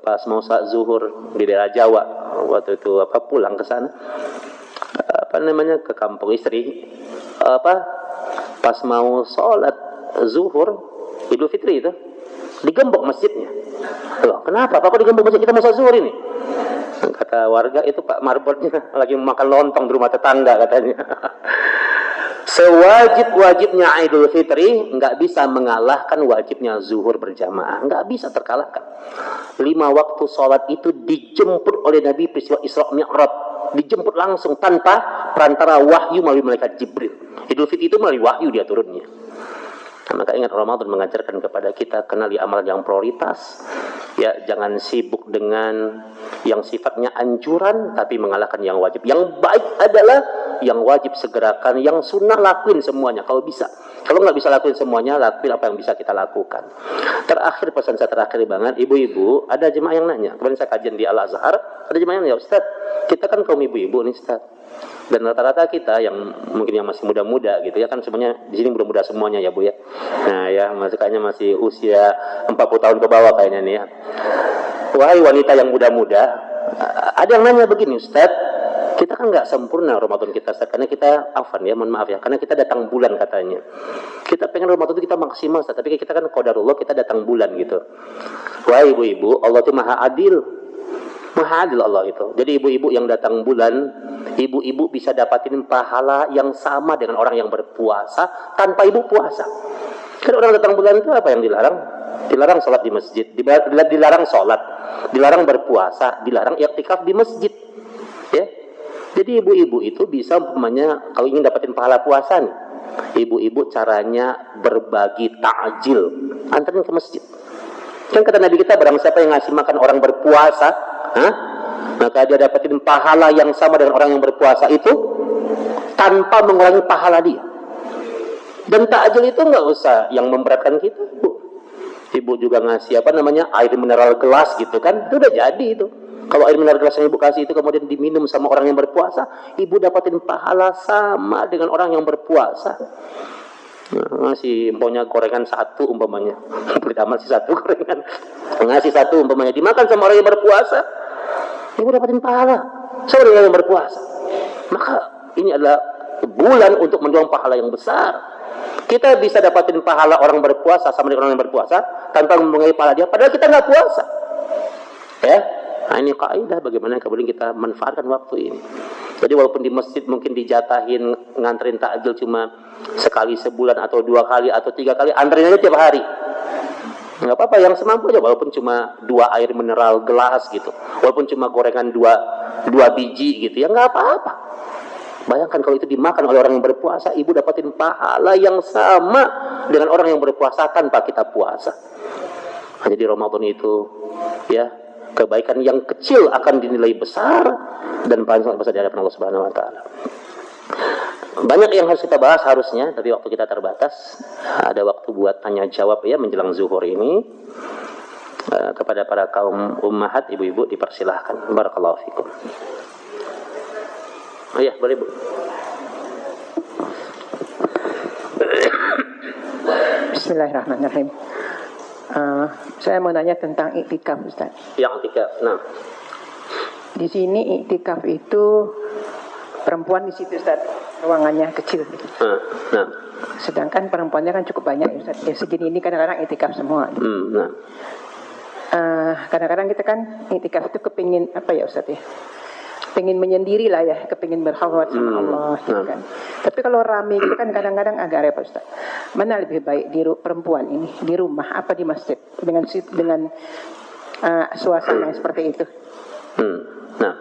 pas mau saat zuhur di daerah Jawa, waktu itu pulang ke sana ke kampung istri, pas mau sholat zuhur Idul Fitri itu digembok masjidnya. Loh, kenapa Pak kok digembok masjid, kita mau sholat zuhur ini? Kata warga, itu Pak marbotnya lagi makan lontong di rumah tetangga katanya. Sewajib-wajibnya Idul Fitri nggak bisa mengalahkan wajibnya zuhur berjamaah, nggak bisa terkalahkan. 5 waktu sholat itu dijemput oleh Nabi peristiwa Isra Mi'raj, dijemput langsung tanpa perantara wahyu melalui malaikat Jibril. Idul Fitri itu melalui wahyu dia turunnya. Maka ingat, Ramadan mengajarkan kepada kita kenali amal yang prioritas. Ya, jangan sibuk dengan yang sifatnya anjuran tapi mengalahkan yang wajib. Yang baik adalah yang wajib segerakan, yang sunnah lakuin semuanya kalau bisa. Kalau nggak bisa lakuin semuanya, lakuin apa yang bisa kita lakukan. Terakhir, pesan saya terakhir banget, ibu-ibu, ada jemaah yang nanya. Kemarin saya kajian di Al-Azhar, ada jemaah yang nanya, Ustaz, kita kan kaum ibu-ibu nih Ustaz. Dan rata-rata kita yang mungkin yang masih muda-muda gitu ya, kan semuanya di sini muda-muda semuanya ya Bu ya. Nah ya, kayaknya masih usia 40 tahun ke bawah kayaknya nih ya. Wahai wanita yang muda-muda, ada yang nanya begini, Ustaz, kita kan nggak sempurna Ramadan kita, Ustaz, karena kita mohon maaf ya, karena kita datang bulan katanya. Kita pengen Ramadan itu kita maksimal, Ustaz, tapi kita kan qadarullah, kita datang bulan gitu. Wahai ibu-ibu, Allah itu maha adil. Maha adil Allah itu. Jadi ibu-ibu yang datang bulan, ibu-ibu bisa dapatin pahala yang sama dengan orang yang berpuasa tanpa ibu puasa. Karena orang datang bulan itu apa yang dilarang? Dilarang sholat di masjid, dilarang sholat, dilarang berpuasa, dilarang i'tikaf di masjid. Ya. Jadi ibu-ibu itu bisa umpamanya kalau ingin dapatin pahala puasa nih, ibu-ibu caranya berbagi takjil, antarin ke masjid. Kan kata Nabi kita, barang siapa yang ngasih makan orang berpuasa, maka dia dapatin pahala yang sama dengan orang yang berpuasa itu tanpa mengurangi pahala dia. Dan takjil itu nggak usah yang memberatkan kita, Bu. Ibu juga ngasih air mineral gelas gitu kan, itu udah jadi itu. Kalau air mineral gelas yang ibu kasih itu kemudian diminum sama orang yang berpuasa, ibu dapatin pahala sama dengan orang yang berpuasa. Ngasih gorengan satu umpamanya, beli tamat sih satu gorengan, ngasih satu umpamanya, dimakan sama orang yang berpuasa, ibu dapatin pahala sama dengan orang yang berpuasa. Maka ini adalah bulan untuk mendorong pahala yang besar. Kita bisa dapatin pahala orang berpuasa sama dengan orang yang berpuasa tanpa mengenai pahala dia, padahal kita nggak puasa. Ya, nah ini kaidah bagaimana kemudian kita manfaatkan waktu ini. Jadi walaupun di masjid mungkin dijatahin nganterin takjil cuma sekali sebulan atau 2 kali atau 3 kali, anterin aja tiap hari. Nggak apa-apa, yang semampu aja, walaupun cuma 2 air mineral gelas gitu, walaupun cuma gorengan 2 biji gitu ya, nggak apa-apa. Bayangkan kalau itu dimakan oleh orang yang berpuasa, ibu dapatin pahala yang sama dengan orang yang berpuasa tanpa kita puasa. Jadi Ramadan itu ya, kebaikan yang kecil akan dinilai besar dan paling sangat besar di hadapan Allah Subhanahu wa taala. Banyak yang harus kita bahas harusnya, tapi waktu kita terbatas. Ada waktu buat tanya jawab ya menjelang zuhur ini. Kepada para kaum ummahat, ibu-ibu dipersilahkan. Barakallahu fikum. Oh ya, boleh Bu. Bismillahirrahmanirrahim. Saya mau nanya tentang iktikaf, Ustaz. Yang iktikaf. Nah, di sini iktikaf itu perempuan di situ, Ustaz. Ruangannya kecil. Nah. Sedangkan perempuannya kan cukup banyak, Ustaz. Ya, segini ini kadang-kadang iktikaf semua. Nah. Kadang-kadang kita kan iktikaf itu kepingin apa ya, Ustaz ya? Pengen menyendiri lah ya, kepingin berkhawat sama Allah gitu kan. Tapi kalau rame gitu kan kadang-kadang agak repot, Ustaz. Mana lebih baik perempuan ini di rumah apa di masjid dengan suasana yang seperti itu? Nah,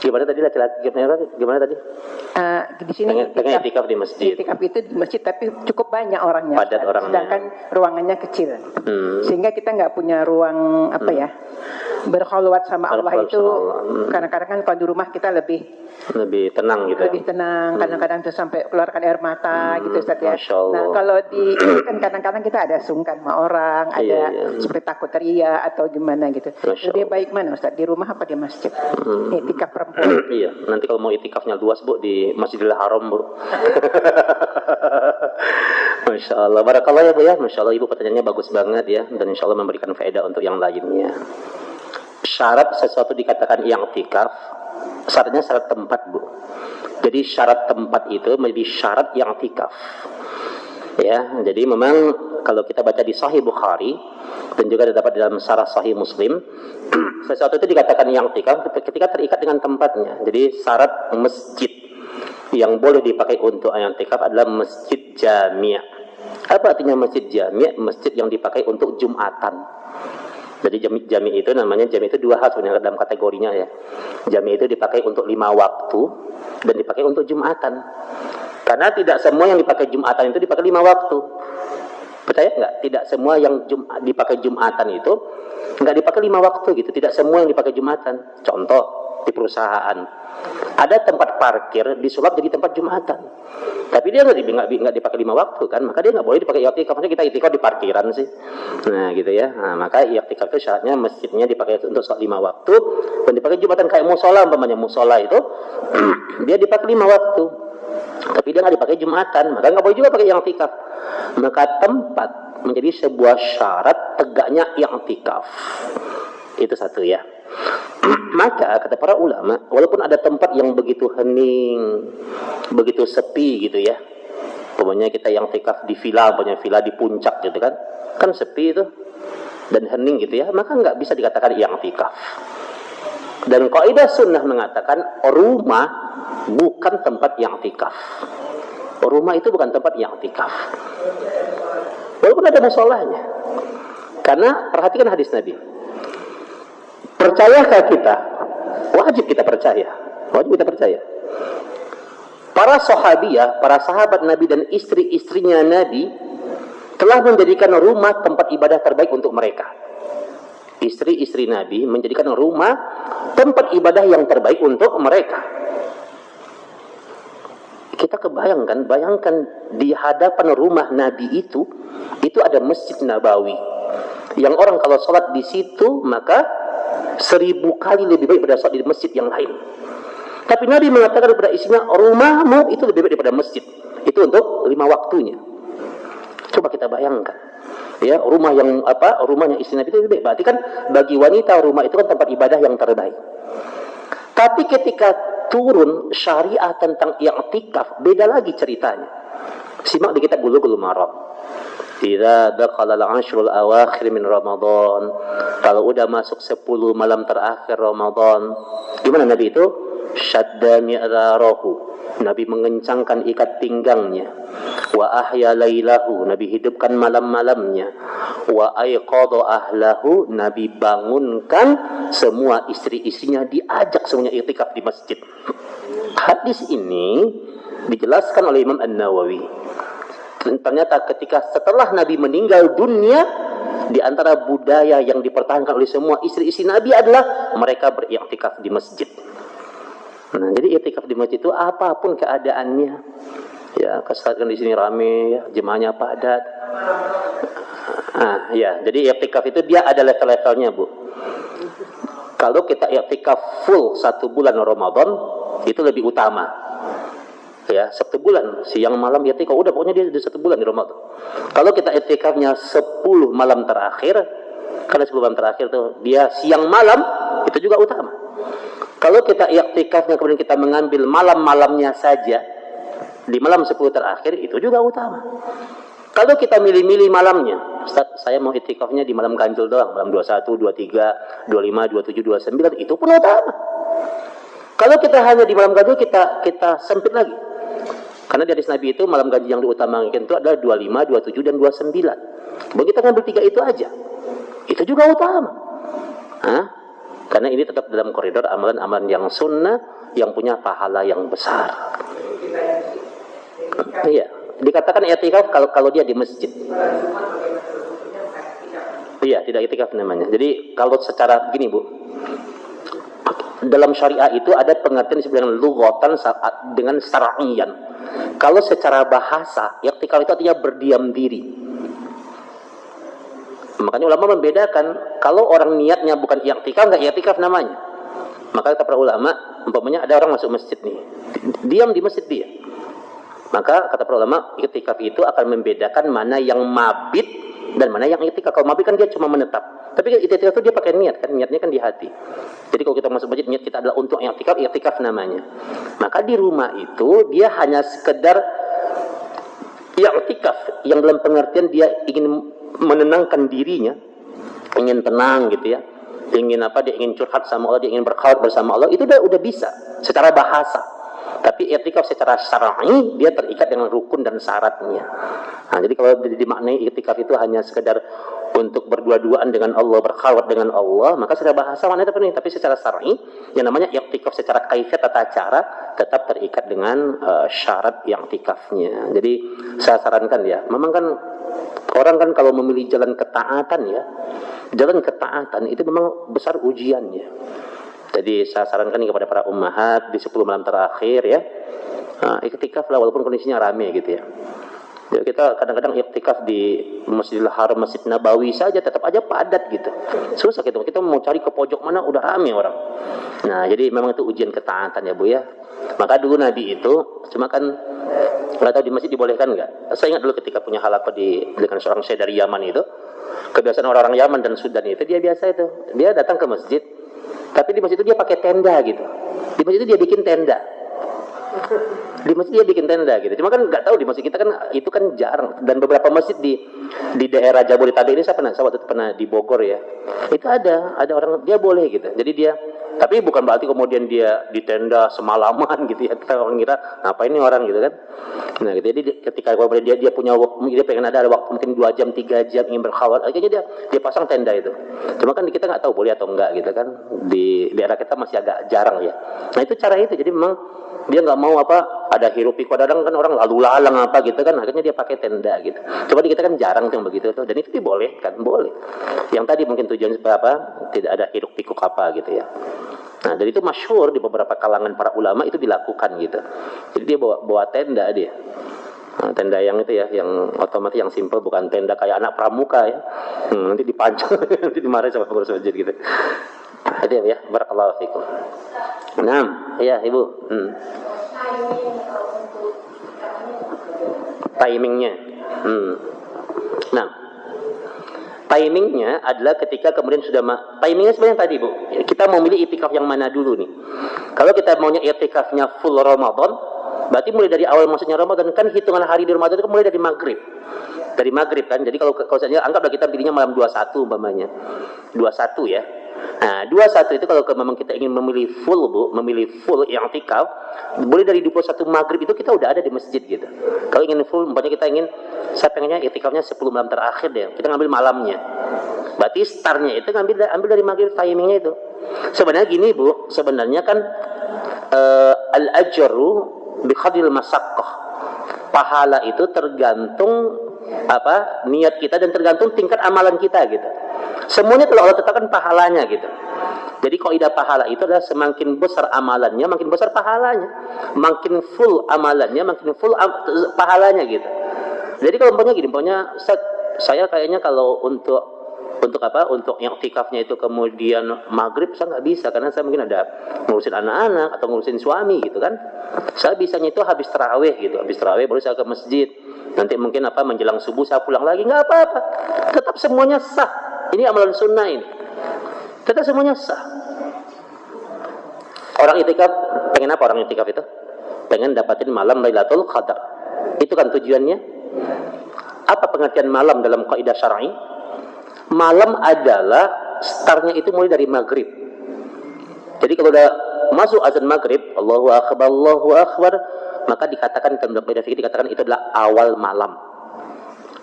gimana tadi laki-laki gimana tadi? Di sini pengen itikaf di masjid. Itikaf itu di masjid tapi cukup banyak orangnya. Padat orangnya. Sedangkan ruangannya kecil. Sehingga kita nggak punya ruang apa ya? Berkhalwat sama Allah itu. Kadang-kadang kan kalau di rumah kita lebih tenang gitu. Lebih tenang. Kadang-kadang tuh sampai keluarkan air mata gitu, Ustaz ya. Nah, kalau di kan kadang-kadang kita ada sungkan sama orang, ada seperti takut ria atau gimana gitu. Lebih baik mana, Ustaz? Di rumah apa di masjid? Itikaf perempuan. Iya, nanti kalau mau itikafnya luas, Bu, di Masjidil Haram, Bu. Masya Allah, barakallah ya Bu ya. Masya Allah, Ibu pertanyaannya bagus banget ya, dan insya Allah memberikan faedah untuk yang lainnya. Syarat sesuatu dikatakan i'tikaf, syaratnya syarat tempat, Bu. Jadi syarat tempat itu menjadi syarat i'tikaf. Ya, jadi memang kalau kita baca di Sahih Bukhari dan juga dapat dalam syarah Sahih Muslim, sesuatu itu dikatakan i'tikaf ketika terikat dengan tempatnya. Jadi syarat masjid yang boleh dipakai untuk i'tikaf adalah masjid jami'. Apa artinya masjid jami'? Masjid yang dipakai untuk Jumatan. Jadi jami itu namanya, jami itu 2 hal sebenarnya dalam kategorinya ya. Jami itu dipakai untuk 5 waktu dan dipakai untuk Jumatan. Karena tidak semua yang dipakai Jumatan itu dipakai 5 waktu. Percaya nggak? Tidak semua yang dipakai Jumatan itu nggak dipakai 5 waktu gitu. Tidak semua yang dipakai Jumatan. Contoh di perusahaan, ada tempat parkir disulap jadi tempat Jumatan. Tapi dia nggak dipakai 5 waktu kan, maka dia nggak boleh dipakai i'tikaf. Maksudnya kita i'tikaf di parkiran sih. Nah gitu ya. Nah, maka i'tikaf itu syaratnya masjidnya dipakai untuk 5 waktu dan dipakai Jumatan. Kayak musola, umpamanya musola itu dia dipakai 5 waktu. Tapi dia nggak dipakai Jumatan, maka nggak boleh juga pakai i'tikaf. Maka tempat menjadi sebuah syarat tegaknya i'tikaf. Itu satu ya. Maka kata para ulama, walaupun ada tempat yang begitu hening, begitu sepi gitu ya, pokoknya kita i'tikaf di villa, punya villa di puncak gitu kan sepi itu dan hening gitu ya, maka nggak bisa dikatakan i'tikaf. Dan kaidah sunnah mengatakan rumah bukan tempat i'tikaf. Rumah itu bukan tempat i'tikaf, walaupun ada musolahnya. Karena perhatikan hadis Nabi. Percayakah kita? Wajib kita percaya. Wajib kita percaya. Para sahabiah, para sahabat Nabi dan istri-istrinya Nabi telah menjadikan rumah tempat ibadah terbaik untuk mereka. Istri-istri Nabi menjadikan rumah tempat ibadah yang terbaik untuk mereka. Kita bayangkan di hadapan rumah Nabi itu ada Masjid Nabawi. Yang orang kalau sholat di situ maka 1000 kali lebih baik daripada sholat di masjid yang lain. Tapi Nabi mengatakan kepada istrinya, rumahmu itu lebih baik daripada masjid. Itu untuk 5 waktunya. Coba kita bayangkan. Ya, rumahnya istri Nabi itu lebih baik. Berarti kan bagi wanita rumah itu kan tempat ibadah yang terbaik. Tapi ketika turun syariah tentang i'tikaf, beda lagi ceritanya. Simak di kitab Bulughul Maram. Idza dakhala al-'ashrul awakhir min Ramadan. Kalau udah masuk 10 malam terakhir Ramadan, gimana Nabi itu? Syadda mi'zarahu. Nabi mengencangkan ikat pinggangnya. Wa ahya lailahu. Nabi hidupkan malam-malamnya. Wa ayqadha ahlahu. Nabi bangunkan semua istri-istrinya, diajak semuanya i'tikaf di masjid. Hadis ini dijelaskan oleh Imam An-Nawawi. Ternyata ketika setelah Nabi meninggal dunia, di antara budaya yang dipertahankan oleh semua istri-istri Nabi adalah mereka beriktikaf di masjid. Nah, jadi iktikaf di masjid itu apapun keadaannya, ya, kesakan di sini rame, ya, jemaahnya padat. Ya, jadi iktikaf itu dia ada level-levelnya, Bu. Kalau kita iktikaf full 1 bulan Ramadan, itu lebih utama. Ya, 1 bulan siang malam i'tikaf, udah pokoknya dia 1 bulan di Ramadan. Kalau kita i'tikafnya 10 malam terakhir, karena 10 malam terakhir tuh dia siang malam, itu juga utama. Kalau kita i'tikafnya kemudian kita mengambil malam-malamnya saja di malam 10 terakhir, itu juga utama. Kalau kita milih-milih malamnya, Ustaz, saya mau i'tikafnya di malam ganjil doang, malam 21, 23, 25, 27, 29, itu pun utama. Kalau kita hanya di malam ganjil, kita sempit lagi. Karena di hadis Nabi itu malam ganjil yang diutamakan itu adalah 25, 27, dan 29. Begitu kita ngambil 3 itu aja, itu juga utama. Karena ini tetap dalam koridor amalan-amalan yang sunnah, yang punya pahala yang besar. Iya, dikatakan i'tikaf kalau dia di masjid. Iya, tidak i'tikaf namanya. Jadi kalau secara begini, Bu, dalam syariah itu ada pengertian disebut dengan lughatan dengan syar'iyan. Kalau secara bahasa, i'tikaf itu artinya berdiam diri. Makanya ulama membedakan, kalau orang niatnya bukan i'tikaf, enggak i'tikaf namanya. Maka kata para ulama, umpamanya ada orang masuk masjid nih, diam di masjid dia. Maka kata para ulama, i'tikaf itu akan membedakan mana yang mabit dan mana yang i'tikaf. Kalau mabit kan dia cuma menetap. Tapi i'tikaf itu dia pakai niat kan, niatnya kan di hati. Jadi kalau kita masuk masjid, niat kita adalah untuk i'tikaf, i'tikaf namanya. Maka di rumah itu dia hanya sekedar i'tikaf yang dalam pengertian dia ingin menenangkan dirinya, ingin tenang gitu ya. Ingin apa? Dia ingin curhat sama Allah, dia ingin berkhawat bersama Allah, itu udah bisa secara bahasa. Tapi i'tikaf secara syar'i dia terikat dengan rukun dan syaratnya. Nah, jadi kalau dimaknai i'tikaf itu hanya sekedar untuk berdua-duaan dengan Allah, berkhalwat dengan Allah, maka secara bahasa maknanya itu penting. Tapi secara syar'i, yang namanya i'tikaf secara kaifiyat tata cara tetap terikat dengan syarat i'tikafnya. Jadi saya sarankan ya, memang kan orang kan kalau memilih jalan ketaatan ya, jalan ketaatan itu memang besar ujiannya. Jadi saya sarankan kepada para ummahat di 10 malam terakhir ya, i'tikaf lah walaupun kondisinya rame gitu ya. Ya, kita kadang-kadang i'tikaf di Masjidil Haram, Masjid Nabawi saja tetap aja padat gitu. Susah gitu. Kita mau cari ke pojok mana udah rame orang. Nah, jadi memang itu ujian ketaatan ya, Bu ya. Maka dulu Nabi itu cuma kan nggak tahu di masjid dibolehkan nggak. Saya ingat dulu ketika punya halaqah dengan seorang syekh dari Yaman itu, kebiasaan orang-orang Yaman dan Sudan itu dia biasa itu, dia datang ke masjid, tapi di masjid itu dia pakai tenda gitu. Di masjid itu dia bikin tenda. Di masjid dia bikin tenda gitu. Cuma kan nggak tahu di masjid kita kan itu kan jarang. Dan beberapa masjid di daerah Jabodetabek ini saya waktu itu pernah di Bogor ya. Itu ada orang dia boleh gitu. Jadi dia, tapi bukan berarti kemudian dia di tenda semalaman gitu ya. Kita orang kira ngapain ini orang gitu kan. Nah gitu. Jadi ketika kemudian dia punya waktu, dia pengen ada waktu mungkin 2 jam 3 jam ingin berkhawat, akhirnya dia pasang tenda itu. Cuma kan kita nggak tahu boleh atau enggak gitu kan. Di daerah kita masih agak jarang ya. Nah itu cara itu. Jadi memang dia nggak mau apa ada hirup pikuk, kadang kan orang lalu lalang apa gitu kan, akhirnya dia pakai tenda gitu. Coba di kita kan jarang tuh yang begitu tuh, dan itu dibolehkan, boleh. Yang tadi mungkin tujuan supaya apa, tidak ada hirup pikuk apa gitu ya. Nah dari itu masyhur di beberapa kalangan para ulama itu dilakukan gitu. Jadi dia bawa tenda dia. Nah, tenda yang itu ya, yang otomatis yang simple, bukan tenda kayak anak pramuka ya. Nanti dipancang, nanti dimarahin sama pengurus masjid gitu. Itu ya, barakallahu fikum. Nah, iya Ibu. Timingnya. Nah, timingnya adalah ketika kemudian sudah timingnya sebenarnya tadi Bu. Kita mau milih i'tikaf yang mana dulu nih? Kalau kita maunya i'tikafnya full Ramadan, berarti mulai dari awal masuknya Ramadan kan hitungan hari di Ramadan itu mulai dari maghrib. dari maghrib kan. Jadi kalau saja anggaplah kita pilihnya malam 21 umpamanya. 21 ya. Nah, 21 itu kalau memang kita ingin memilih full i'tikaf, boleh dari 21 maghrib itu kita udah ada di masjid gitu. Kalau ingin full, umpamanya saya pengennya i'tikafnya 10 malam terakhir deh, kita ngambil malamnya. Berarti startnya itu ambil dari maghrib, timingnya itu. Sebenarnya gini Bu, sebenarnya kan al-ajru bi qadril masaqqah. Pahala itu tergantung niat kita dan tergantung tingkat amalan kita gitu. Semuanya kalau Allah tetapkan pahalanya gitu. Jadi kaidah pahala itu adalah semakin besar amalannya, makin besar pahalanya. Makin full amalannya, makin full pahalanya gitu. Jadi kalau umpamanya saya kayaknya kalau untuk i'tikafnya itu kemudian maghrib saya nggak bisa, karena saya mungkin ada ngurusin anak-anak atau ngurusin suami gitu kan. Saya bisanya itu habis tarawih gitu, habis tarawih baru saya ke masjid. Nanti mungkin menjelang subuh saya pulang lagi, nggak apa-apa. Tetap semuanya sah. Ini amalan sunnah ini. Tetap semuanya sah. Orang i'tikaf pengen apa orang i'tikaf itu? Pengen dapatin malam Lailatul Qadar. Itu kan tujuannya. Apa pengertian malam dalam kaidah syar'i? Malam adalah startnya itu mulai dari maghrib. Jadi kalau udah masuk azan maghrib, Allahu Akbar, maka dikatakan dalam kaidah fikih dikatakan itu adalah awal malam.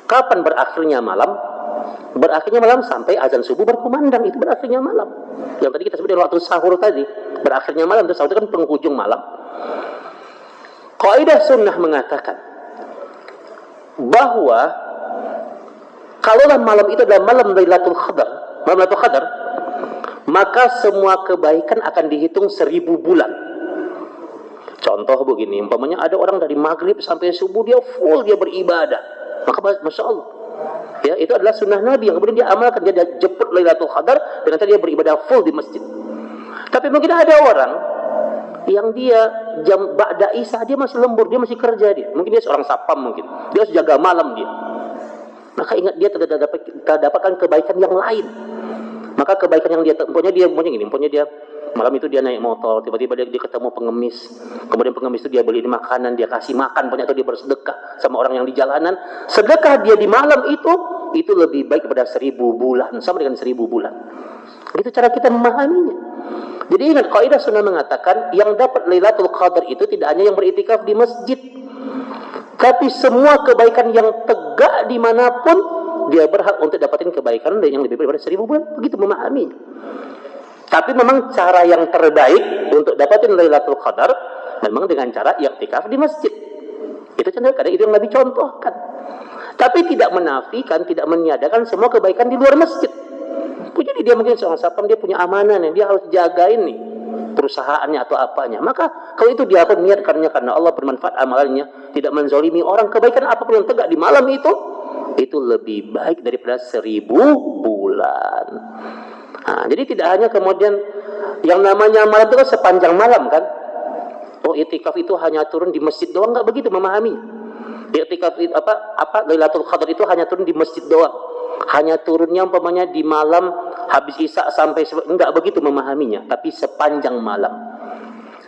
Kapan berakhirnya malam? Berakhirnya malam sampai azan subuh berkumandang, itu berakhirnya malam. Yang tadi kita sebut waktu sahur tadi, berakhirnya malam, itu sahur itu kan penghujung malam. Kaidah sunnah mengatakan bahwa kalaulah malam itu adalah malam Lailatul Qadar, maka semua kebaikan akan dihitung 1000 bulan. Contoh begini, umpamanya ada orang dari maghrib sampai subuh dia full, dia beribadah, maka masya Allah, ya itu adalah sunnah Nabi yang kemudian dia amalkan, dia jemput Lailatul Qadar dan nanti dia beribadah full di masjid. Tapi mungkin ada orang yang dia jam ba'da isya dia masih lembur, dia masih kerja dia. Mungkin dia seorang sapam, mungkin dia harus jaga malam dia. Maka ingat dia terdapatkan kebaikan yang lain. Maka kebaikan yang dia malam itu dia naik motor, tiba-tiba dia ketemu pengemis. Kemudian pengemis itu dia beli makanan, dia kasih makan, atau dia bersedekah sama orang yang di jalanan. Sedekah dia di malam itu lebih baik daripada 1000 bulan, sama dengan 1000 bulan. Itu cara kita memahaminya. Jadi ingat, kaidah sunnah mengatakan yang dapat Lailatul Qadar itu tidak hanya yang beriktikaf di masjid, tapi semua kebaikan yang tegak dimanapun dia berhak untuk dapatin kebaikan yang lebih baik daripada 1000 bulan. Begitu memahaminya. Tapi memang cara yang terbaik untuk dapatin Lailatul Qadar memang dengan cara i'tikaf di masjid. Itu kadang itu yang Nabi contohkan. Tapi tidak menafikan, tidak meniadakan semua kebaikan di luar masjid. Jadi dia mungkin seorang sapam, dia punya amanah nih, dia harus jagain nih perusahaannya atau apanya. Maka kalau itu dia akan niatkannya karena Allah, bermanfaat amalannya, tidak menzalimi orang, kebaikan apapun yang tegak di malam itu lebih baik daripada 1000 bulan. Nah, jadi tidak hanya kemudian yang namanya malam itu kan sepanjang malam kan. Oh, i'tikaf itu hanya turun di masjid doang, enggak begitu memahami. I'tikaf itu Lailatul Qadar itu hanya turun di masjid doang. Hanya turunnya umpamanya di malam habis isya sampai enggak begitu memahaminya, tapi sepanjang malam.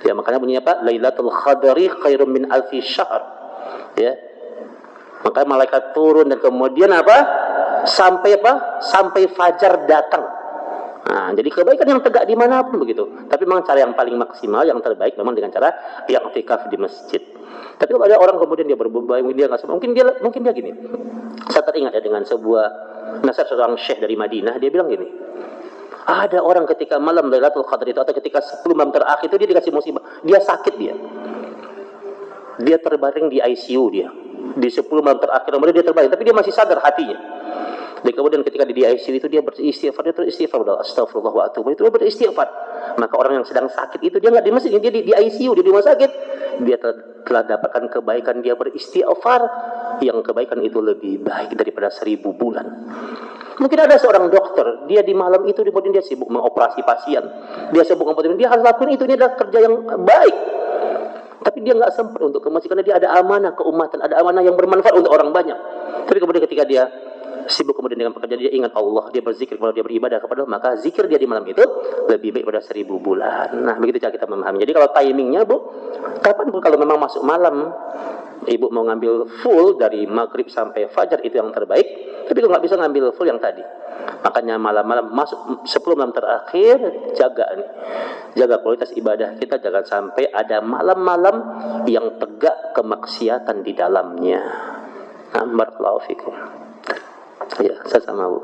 Ya, makanya bunyinya Lailatul Qadari khairum min alfi syahr. Ya. Maka malaikat turun dan kemudian sampai fajar datang. Nah, jadi kebaikan yang tegak dimanapun begitu. Tapi memang cara yang paling maksimal, yang terbaik memang dengan cara i'tikaf di masjid. Tapi kalau ada orang kemudian dia berbuat, dia nggak sempat, mungkin dia gini. Saya teringat ya dengan sebuah nasihat seorang syekh dari Madinah, dia bilang gini. Ada orang ketika malam Lailatul Qadar itu atau ketika 10 malam terakhir itu dia dikasih musibah, dia sakit dia. Dia terbaring di ICU dia. Di 10 malam terakhir kemudian dia terbaring, tapi dia masih sadar hatinya. Dan kemudian ketika di ICU itu dia beristighfar, astagfirullah wa atubu, itu dia beristighfar. Maka orang yang sedang sakit itu dia nggak di masjid, dia di ICU, dia di rumah sakit, dia telah dapatkan kebaikan, dia beristighfar, yang kebaikan itu lebih baik daripada 1000 bulan. Mungkin ada seorang dokter, dia di malam itu kemudian dia sibuk mengoperasi pasien, dia sibuk mengoperasi, dia harus lakukan itu, ini adalah kerja yang baik. Tapi dia nggak sempat untuk ke masjid karena dia ada amanah keumatan, ada amanah yang bermanfaat untuk orang banyak. Tapi kemudian ketika dia sibuk kemudian dengan pekerjaan, dia ingat Allah, dia berzikir, kalau dia beribadah kepada Allah, maka zikir dia di malam itu lebih baik pada 1000 bulan. Nah, begitu cara kita memahami. Jadi kalau timingnya, Bu, kapan Bu, kalau memang masuk malam, Ibu mau ngambil full dari maghrib sampai fajar, itu yang terbaik. Tapi kalau nggak bisa ngambil full yang tadi, makanya malam-malam masuk 10 malam terakhir, jaga kualitas ibadah kita, jangan sampai ada malam-malam yang tegak kemaksiatan di dalamnya. Barakallahu fikum. Ya, sama Bu.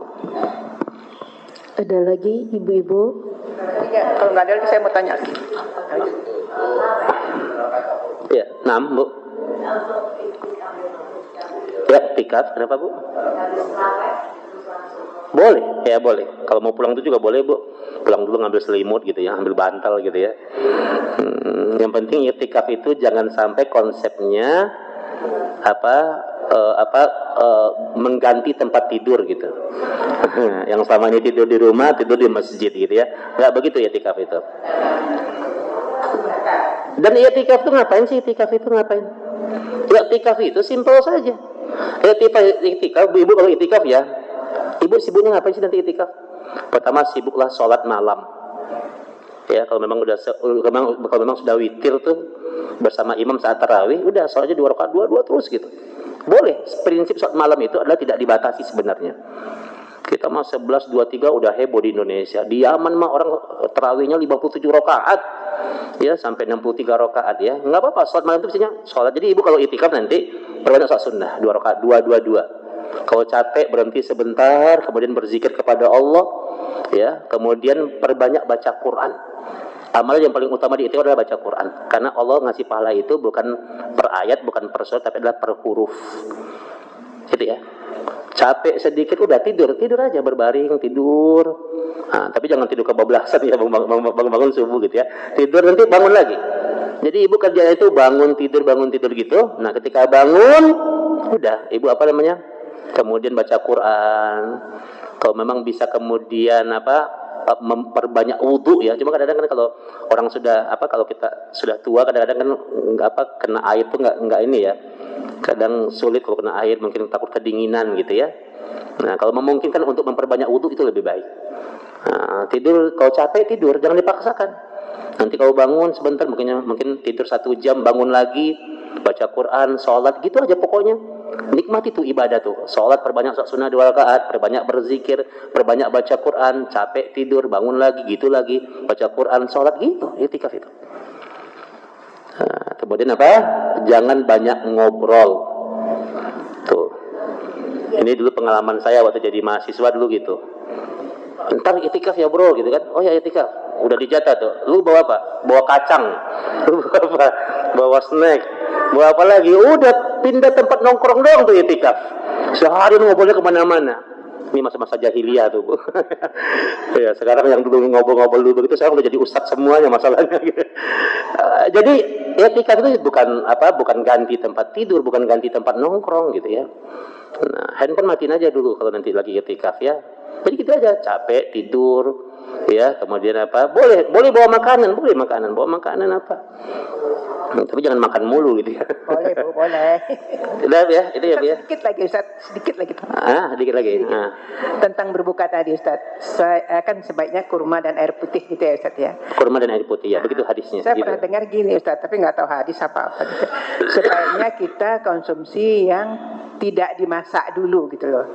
Ada lagi ibu-ibu? Ya, kalau nggak ada lagi saya mau tanya lagi. Ya, Bu. Ya, tikaf, kenapa Bu? Boleh, ya boleh. Kalau mau pulang itu juga boleh Bu. Pulang dulu ngambil selimut gitu ya, ambil bantal gitu ya. Yang penting itikaf itu jangan sampai konsepnya mengganti tempat tidur gitu. Yang selama ini tidur di rumah, tidur di masjid gitu ya. Nggak begitu itikaf itu. Dan itikaf itu ngapain sih? Itikaf itu ngapain? Itikaf itu simpel saja. Itikaf, ibu kalau itikaf ya, ibu sibuknya ngapain sih nanti itikaf? Pertama, sibuklah sholat malam. Ya, kalau memang sudah witir tuh bersama imam saat tarawih, udah sholatnya 2 rakaat, 2 terus gitu. Boleh. Prinsip sholat malam itu adalah tidak dibatasi sebenarnya. Kita mah 11, 23 udah heboh di Indonesia. Di Yaman mah orang tarawihnya 57 rakaat. Ya, sampai 63 rakaat ya. Enggak apa-apa, sholat malam itu biasanya sholat. Jadi ibu kalau itikaf nanti perbanyak sholat sunnah, 2 rakaat, 2. Kalau capek berhenti sebentar, kemudian berzikir kepada Allah, ya. Kemudian perbanyak baca Quran. Amalan yang paling utama di itikaf adalah baca Quran. Karena Allah ngasih pahala itu bukan per ayat, bukan per surat, tapi adalah per huruf. Gitu ya. Capek sedikit udah tidur aja, berbaring tidur. Nah, tapi jangan tidur kebablasan ya, bangun subuh gitu ya. Tidur nanti bangun lagi. Jadi ibu kerjanya itu bangun tidur gitu. Nah, ketika bangun udah ibu kemudian baca Quran. Kalau memang bisa kemudian memperbanyak wudu ya. Cuma kadang-kadang kan kalau orang sudah kalau kita sudah tua, kadang-kadang kan kena air tuh nggak ini ya. Kadang sulit kalau kena air, mungkin takut kedinginan gitu ya. Nah, kalau memungkinkan untuk memperbanyak wudu itu lebih baik. Nah, tidur kalau capek tidur, jangan dipaksakan. Nanti kalau bangun sebentar, mungkin tidur 1 jam, bangun lagi, baca Quran, sholat, gitu aja pokoknya. Nikmati tuh ibadah tuh. Sholat perbanyak sholat sunnah 2 rakaat, perbanyak berzikir, perbanyak baca Quran, capek tidur, bangun lagi, gitu lagi, baca Quran, sholat, gitu. Itikaf itu. Nah, kemudian jangan banyak ngobrol. Tuh. Ini dulu pengalaman saya waktu jadi mahasiswa dulu gitu. Entar itikaf ya bro gitu kan. Oh ya itikaf. Udah dijatah tuh. Lu bawa apa? Bawa kacang. Lu bawa apa? Bawa snack. Bawa apa lagi? Udah pindah tempat nongkrong dong tuh itikaf. Sehari ngobrolnya kemana-mana. Ini masa-masa jahiliyah tuh Bu. Ya, sekarang yang dulu ngobrol-ngobrol dulu begitu, sekarang udah jadi ustadz semuanya masalahnya. Jadi itikaf itu bukan ganti tempat tidur, bukan ganti tempat nongkrong gitu ya. Nah, handphone matiin aja dulu kalau nanti lagi itikaf ya. Jadi gitu aja, capek tidur ya, kemudian boleh bawa makanan, bawa makanan apa. Tapi jangan makan mulu gitu ya. Boleh Bu, boleh. Udah ya, itu ya Bu ya. Sedikit lagi Ustaz, sedikit lagi. Sedikit lagi. Tentang berbuka tadi Ustaz, kan sebaiknya kurma dan air putih gitu ya Ustaz ya. Kurma dan air putih ya, begitu hadisnya. Saya pernah dengar gini Ustaz, tapi nggak tahu hadis apa gitu. Sebaiknya kita konsumsi yang tidak dimasak dulu gitu loh.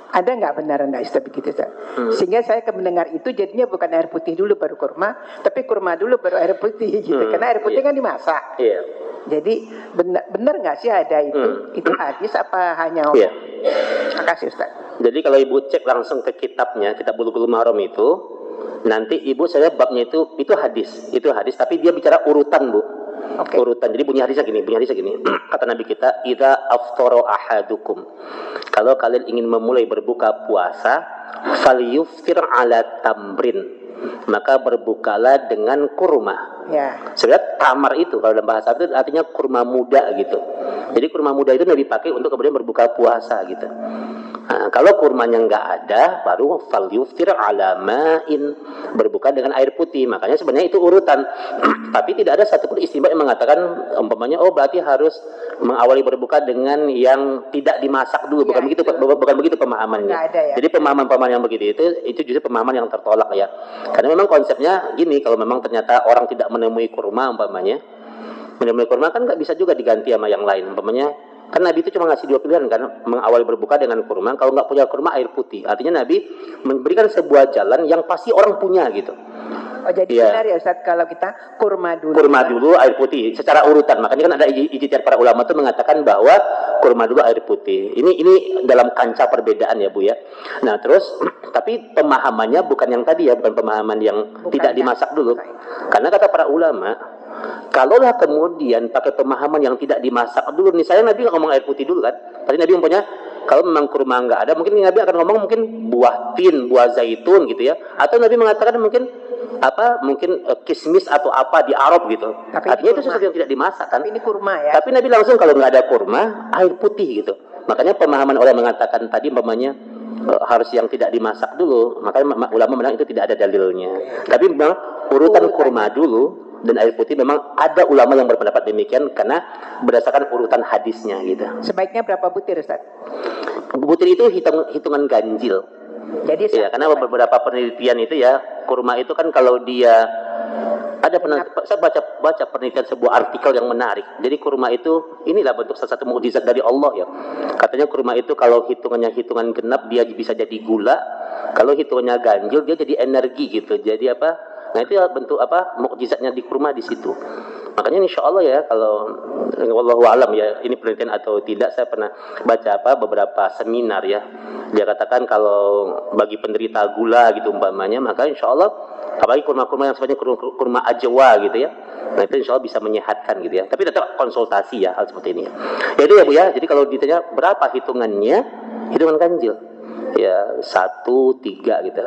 Ada nggak benar nggak Ustaz begitu Ustaz? Sehingga saya mendengar itu jadinya bukan air putih dulu baru kurma, tapi kurma dulu baru air putih gitu. Karena air putih kan dimasak. Iya. Jadi benar nggak sih ada itu? Itu hadis apa hanya? Iya. Makasih Ustaz. Jadi kalau ibu cek langsung ke kitabnya, kitab Bulughul Maram itu, nanti ibu saya babnya itu hadis, tapi dia bicara urutan Bu. Okay. Urutan. Jadi bunyi hadisnya gini. Kata Nabi kita, idza aftara ahadukum. Kalau kalian ingin memulai berbuka puasa, falyuftir ala tamrin. Maka berbukalah dengan kurma. Ya. Sebenarnya tamar itu kalau dalam bahasa itu artinya kurma muda gitu. Jadi kurma muda itu dipakai untuk kemudian berbuka puasa gitu. Nah, kalau kurmanya nggak ada, baru fal yuftir ala ma'in, berbuka dengan air putih. Makanya sebenarnya itu urutan. Tapi tidak ada satupun istimba yang mengatakan umpamanya berarti harus mengawali berbuka dengan yang tidak dimasak dulu. Bukan begitu, bukan begitu pemahamannya. Ya. Jadi pemahaman yang begitu itu justru pemahaman yang tertolak ya. Karena memang konsepnya gini, kalau memang ternyata orang tidak menemui kurma umpamanya, menemui kurma kan nggak bisa juga diganti sama yang lain umpamanya. Kan Nabi itu cuma ngasih 2 pilihan kan, mengawali berbuka dengan kurma, kalau nggak punya kurma air putih. Artinya Nabi memberikan sebuah jalan yang pasti orang punya gitu. Oh jadi benar ya Ustaz kalau kita kurma dulu. Kurma dulu air putih secara urutan. Makanya kan ada ijtihad para ulama itu mengatakan bahwa kurma dulu air putih. Ini dalam kancah perbedaan ya Bu ya. Nah terus tapi pemahamannya bukan yang tadi ya, bukan pemahaman yang tidak dimasak dulu. Karena kata para ulama, kalaulah kemudian pakai pemahaman yang tidak dimasak dulu, nih saya Nabi ngomong air putih dulu kan. Tadi Nabi punya kalau memang kurma nggak ada, mungkin Nabi akan ngomong mungkin buah tin, buah zaitun gitu ya. Atau Nabi mengatakan mungkin kismis atau apa di Arab gitu. Tapi artinya itu sesuatu yang tidak dimasak kan. Tapi ini kurma ya. Tapi Nabi langsung kalau nggak ada kurma, air putih gitu. Makanya pemahaman orang mengatakan tadi umpamanya harus yang tidak dimasak dulu. Makanya ulama bilang itu tidak ada dalilnya. Tapi memang urutan kurma dulu dan air putih memang ada ulama yang berpendapat demikian karena berdasarkan urutan hadisnya gitu. Sebaiknya berapa butir Ustaz? Butir itu hitungan ganjil. Jadi ya, karena beberapa penelitian itu ya, kurma itu kan kalau dia ada saya baca penelitian sebuah artikel yang menarik. Jadi kurma itu inilah bentuk salah satu mukjizat dari Allah ya. Katanya kurma itu kalau hitungannya hitungan genap dia bisa jadi gula, kalau hitungannya ganjil dia jadi energi gitu. Jadi apa? Nah itu bentuk mukjizatnya di kurma di situ. Makanya insya Allah ya, kalau wallahu alam ya, ini penelitian atau tidak, saya pernah baca beberapa seminar ya. Dia katakan kalau bagi penderita gula gitu umpamanya, maka insya Allah apalagi kurma-kurma yang sebenarnya kurma ajwa gitu ya. Nah itu insya Allah bisa menyehatkan gitu ya. Tapi tetap konsultasi ya hal seperti ini. Ya itu ya Bu ya. Jadi kalau ditanya berapa hitungannya, hitungan ganjil. Ya 1, 3 gitu.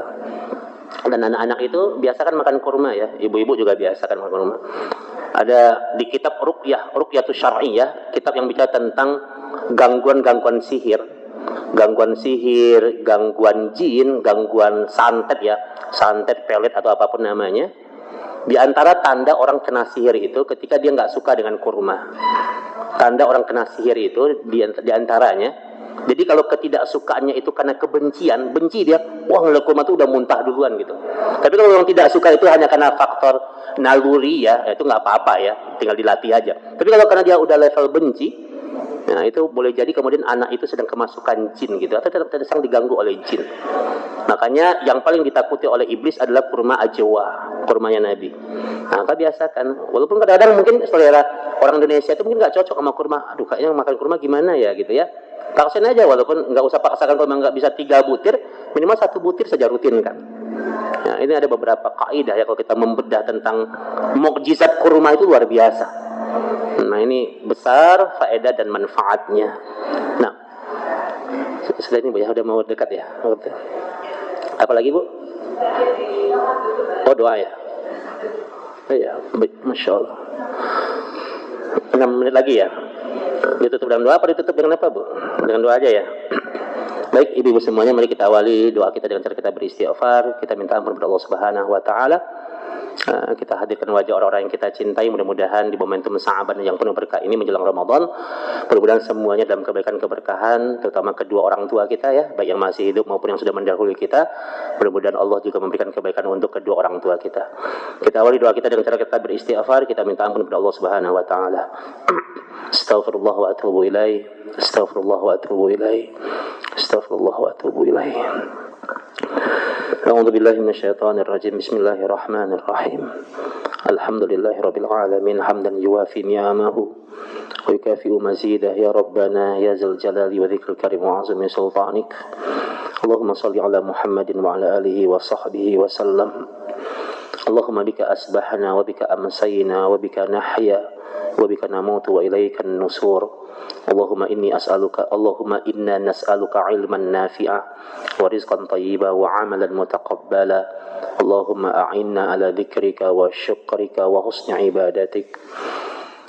Dan anak-anak itu biasakan makan kurma ya. Ibu-ibu juga biasakan makan kurma. Ada di kitab Ruqyatus Syar'iyyah, kitab yang bicara tentang gangguan-gangguan sihir. Gangguan sihir, gangguan jin, gangguan santet ya. Santet, pelet atau apapun namanya. Di antara tanda orang kena sihir itu ketika dia nggak suka dengan kurma. Tanda orang kena sihir itu di antaranya, jadi kalau ketidaksukaannya itu karena kebencian, benci dia, wah ngeliat kurma itu udah muntah duluan gitu. Tapi kalau orang tidak suka itu hanya karena faktor naluri ya itu nggak apa-apa ya, tinggal dilatih aja. Tapi kalau karena dia udah level benci, nah itu boleh jadi kemudian anak itu sedang kemasukan jin gitu, atau sedang diganggu oleh jin. Makanya yang paling ditakuti oleh iblis adalah kurma ajwa, kurmanya Nabi. Nah, maka biasakan, walaupun kadang-kadang mungkin selera orang Indonesia itu mungkin nggak cocok sama kurma. Aduh, kayaknya makan kurma gimana ya gitu ya. Paksain aja, walaupun nggak usah paksakan kalau nggak bisa 3 butir, minimal 1 butir saja rutin kan. Nah, ini ada beberapa kaidah ya kalau kita membedah tentang mukjizat kurma itu luar biasa. Nah ini besar faedah dan manfaatnya. Nah sudah ini Bu ya, udah mau dekat ya. Apa lagi Bu? Oh doa ya. Ya, Masya Allah. 6 menit lagi ya. Ditutup dengan doa apa ditutup dengan apa Bu? Dengan doa aja ya. Baik ibu-ibu semuanya, mari kita awali doa kita dengan cara kita beristighfar. Kita minta ampun kepada Allah Subhanahu wa taala. Kita hadirkan wajah orang-orang yang kita cintai, mudah-mudahan di momentum Sa'ban yang penuh berkah ini menjelang Ramadan, mudah-mudahan semuanya dalam kebaikan keberkahan, terutama kedua orang tua kita ya, baik yang masih hidup maupun yang sudah mendahului kita. Mudah-mudahan Allah juga memberikan kebaikan untuk kedua orang tua kita. Kita awali doa kita dengan cara kita beristighfar. Kita minta ampun kepada Allah Subhanahu wa taala. Astaghfirullah wa atubu ilaih. Astaghfirullah wa atubu ilaih. Astaghfirullah wa atubu ilaih. أعوذ بالله من الشيطان الرجيم بسم الله الرحمن الرحيم الحمد لله رب العالمين حمدا يوافي نعمه ويكافئ مزيده يا ربنا يا ذا الجلال وذكر الكريم وعظم سلطانك اللهم صل على محمد وعلى آله وصحبه وسلم اللهم بك أسبحنا وبك أمسينا وبك نحيا وبك نموت وإليك النشور اللهم إنا نسألك علما نافعا ورزقا طيبا وعملا متقبلا اللهم أعنا على ذكرك وشكرك وحسن عبادتك.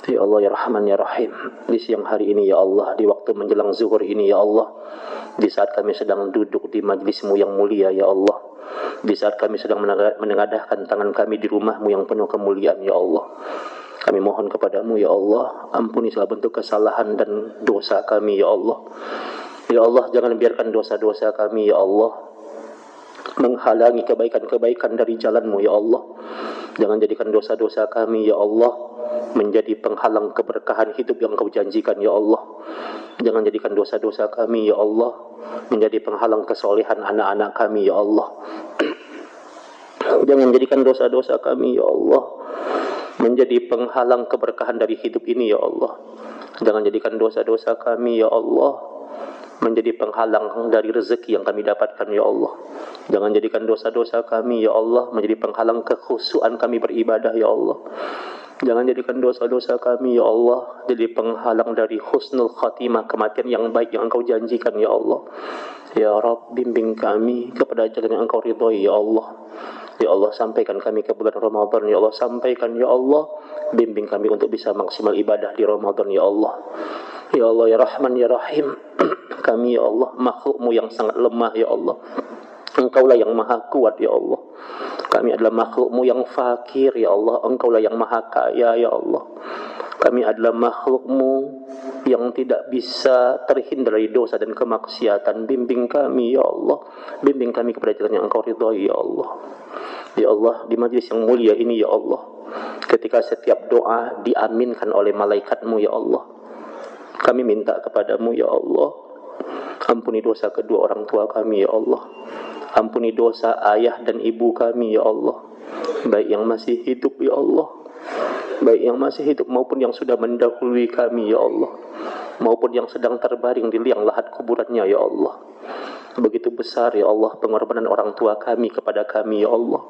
Ya Allah ya Rahman ya Rahim, di siang hari ini ya Allah, di waktu menjelang zuhur ini ya Allah, di saat kami sedang duduk di majlis-Mu yang mulia ya Allah, di saat kami sedang menengadahkan tangan kami di rumah-Mu yang penuh kemuliaan ya Allah. Kami mohon kepadamu ya Allah, ampuni segala bentuk kesalahan dan dosa kami ya Allah. Ya Allah, jangan biarkan dosa-dosa kami ya Allah menghalangi kebaikan-kebaikan dari jalan-Mu ya Allah. Jangan jadikan dosa-dosa kami ya Allah menjadi penghalang keberkahan hidup yang Kau janjikan ya Allah. Jangan jadikan dosa-dosa kami ya Allah menjadi penghalang kesolehan anak-anak kami ya Allah. Jangan jadikan dosa-dosa kami ya Allah menjadi penghalang keberkahan dari hidup ini ya Allah. Jangan jadikan dosa-dosa kami ya Allah menjadi penghalang dari rezeki yang kami dapatkan ya Allah. Jangan jadikan dosa-dosa kami ya Allah menjadi penghalang kekhusyuan kami beribadah ya Allah. Jangan jadikan dosa-dosa kami ya Allah jadi penghalang dari husnul khatimah, kematian yang baik yang Engkau janjikan ya Allah. Ya Rabb, bimbing kami kepada jalan yang Engkau ridhoi ya Allah. Ya Allah, sampaikan kami ke bulan Ramadan ya Allah. Sampaikan ya Allah, bimbing kami untuk bisa maksimal ibadah di Ramadan ya Allah. Ya Allah ya Rahman ya Rahim, kami ya Allah makhluk-Mu yang sangat lemah ya Allah. Engkaulah yang maha kuat ya Allah. Kami adalah makhluk-Mu yang fakir ya Allah. Engkaulah yang maha kaya ya Allah. Kami adalah makhluk-Mu yang tidak bisa terhindar dari dosa dan kemaksiatan. Bimbing kami ya Allah. Bimbing kami kepada jalan yang Engkau ridhai ya Allah. Ya Allah, di majlis yang mulia ini ya Allah, ketika setiap doa diaminkan oleh malaikat-Mu ya Allah, kami minta kepadamu ya Allah, ampuni dosa kedua orang tua kami ya Allah. Ampuni dosa ayah dan ibu kami ya Allah, baik yang masih hidup ya Allah, baik yang masih hidup maupun yang sudah mendahului kami ya Allah, maupun yang sedang terbaring di liang lahat kuburannya ya Allah. Begitu besar ya Allah pengorbanan orang tua kami kepada kami ya Allah.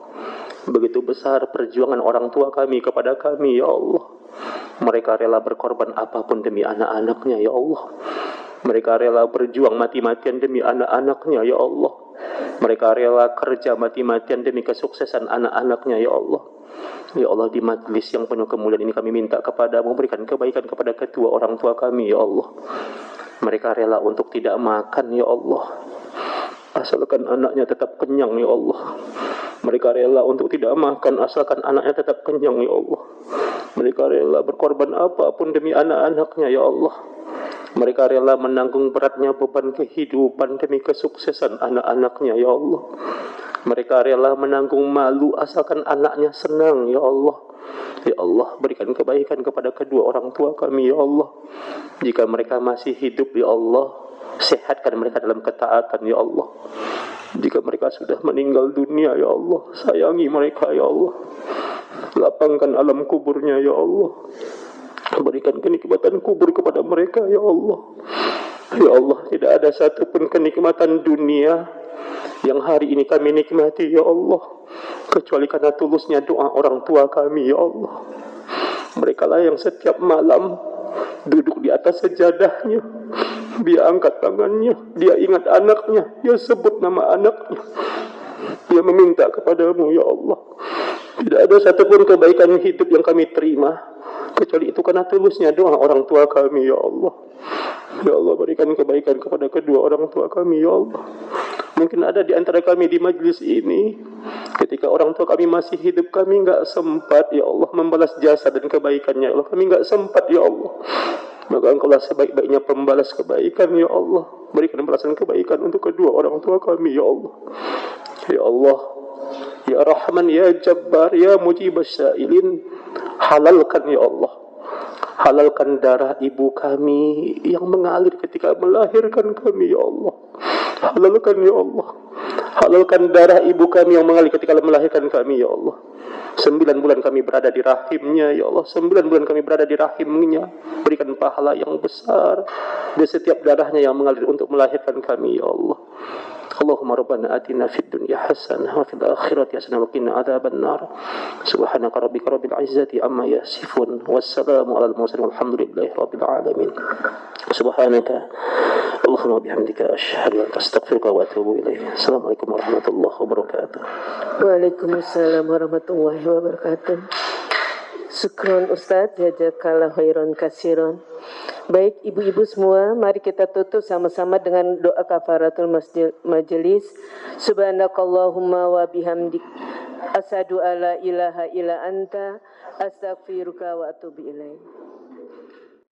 Begitu besar perjuangan orang tua kami kepada kami ya Allah. Mereka rela berkorban apapun demi anak-anaknya ya Allah. Mereka rela berjuang mati-matian demi anak-anaknya ya Allah. Mereka rela kerja mati-matian demi kesuksesan anak-anaknya ya Allah. Ya Allah, di majlis yang penuh kemuliaan ini kami minta kepada memberikan kebaikan kepada kedua orang tua kami ya Allah. Mereka rela untuk tidak makan ya Allah, asalkan anaknya tetap kenyang ya Allah. Mereka rela untuk tidak makan asalkan anaknya tetap kenyang ya Allah. Mereka rela berkorban apapun demi anak-anaknya ya Allah. Mereka rela menanggung beratnya beban kehidupan demi kesuksesan anak-anaknya ya Allah. Mereka rela menanggung malu asalkan anaknya senang ya Allah. Ya Allah, berikan kebaikan kepada kedua orang tua kami ya Allah. Jika mereka masih hidup ya Allah, sehatkan mereka dalam ketaatan ya Allah. Jika mereka sudah meninggal dunia ya Allah, sayangi mereka ya Allah. Lapangkan alam kuburnya ya Allah. Berikan kenikmatan kubur kepada mereka ya Allah. Ya Allah, tidak ada satupun kenikmatan dunia yang hari ini kami nikmati ya Allah, kecuali karena tulusnya doa orang tua kami ya Allah. Mereka lah yang setiap malam duduk di atas sejadahnya, dia angkat tangannya, dia ingat anaknya, dia sebut nama anaknya, dia meminta kepadamu ya Allah. Tidak ada satupun kebaikan hidup yang kami terima kecuali itu karena tulusnya doa orang tua kami ya Allah. Ya Allah, berikan kebaikan kepada kedua orang tua kami ya Allah. Mungkin ada di antara kami di majlis ini, ketika orang tua kami masih hidup, kami enggak sempat ya Allah membalas jasa dan kebaikannya ya Allah. Kami enggak sempat ya Allah. Maka Engkaulah sebaik-baiknya pembalas kebaikan ya Allah. Berikan balasan kebaikan untuk kedua orang tua kami ya Allah. Ya Allah, ya Rahman, ya Jabbar, ya Mujibas Sa'ilin, halalkan ya Allah. Halalkan darah ibu kami yang mengalir ketika melahirkan kami ya Allah. Halalkan ya Allah. Halalkan darah ibu kami yang mengalir ketika melahirkan kami ya Allah. 9 bulan kami berada di rahimnya ya Allah. 9 bulan kami berada di rahimnya. Berikan pahala yang besar di setiap darahnya yang mengalir untuk melahirkan kami ya Allah. Allahumma rabbana atina fid dunya hasanah wa fil akhirati hasanah wa qina adzaban nar. Subhanaka rabbika rabbil izzati amma yasifun. Wassalamu alal mursalin walhamdulillahi rabbil alamin. Subhanaka Allahumma bihamdika asyhadu an la ilaha illa anta astaghfiruka wa atubu ilaik. Assalamualaikum warahmatullahi wabarakatuh. Waalaikumsalam warahmatullahi wabarakatuh. Syukron Ustaz, jazakallahu khairan katsiran. Baik ibu-ibu semua, mari kita tutup sama-sama dengan doa kafaratul majelis. Subhanakallahumma wa bihamdik, asyhadu alla ilaha illa anta, astaghfiruka wa atubu ilaik.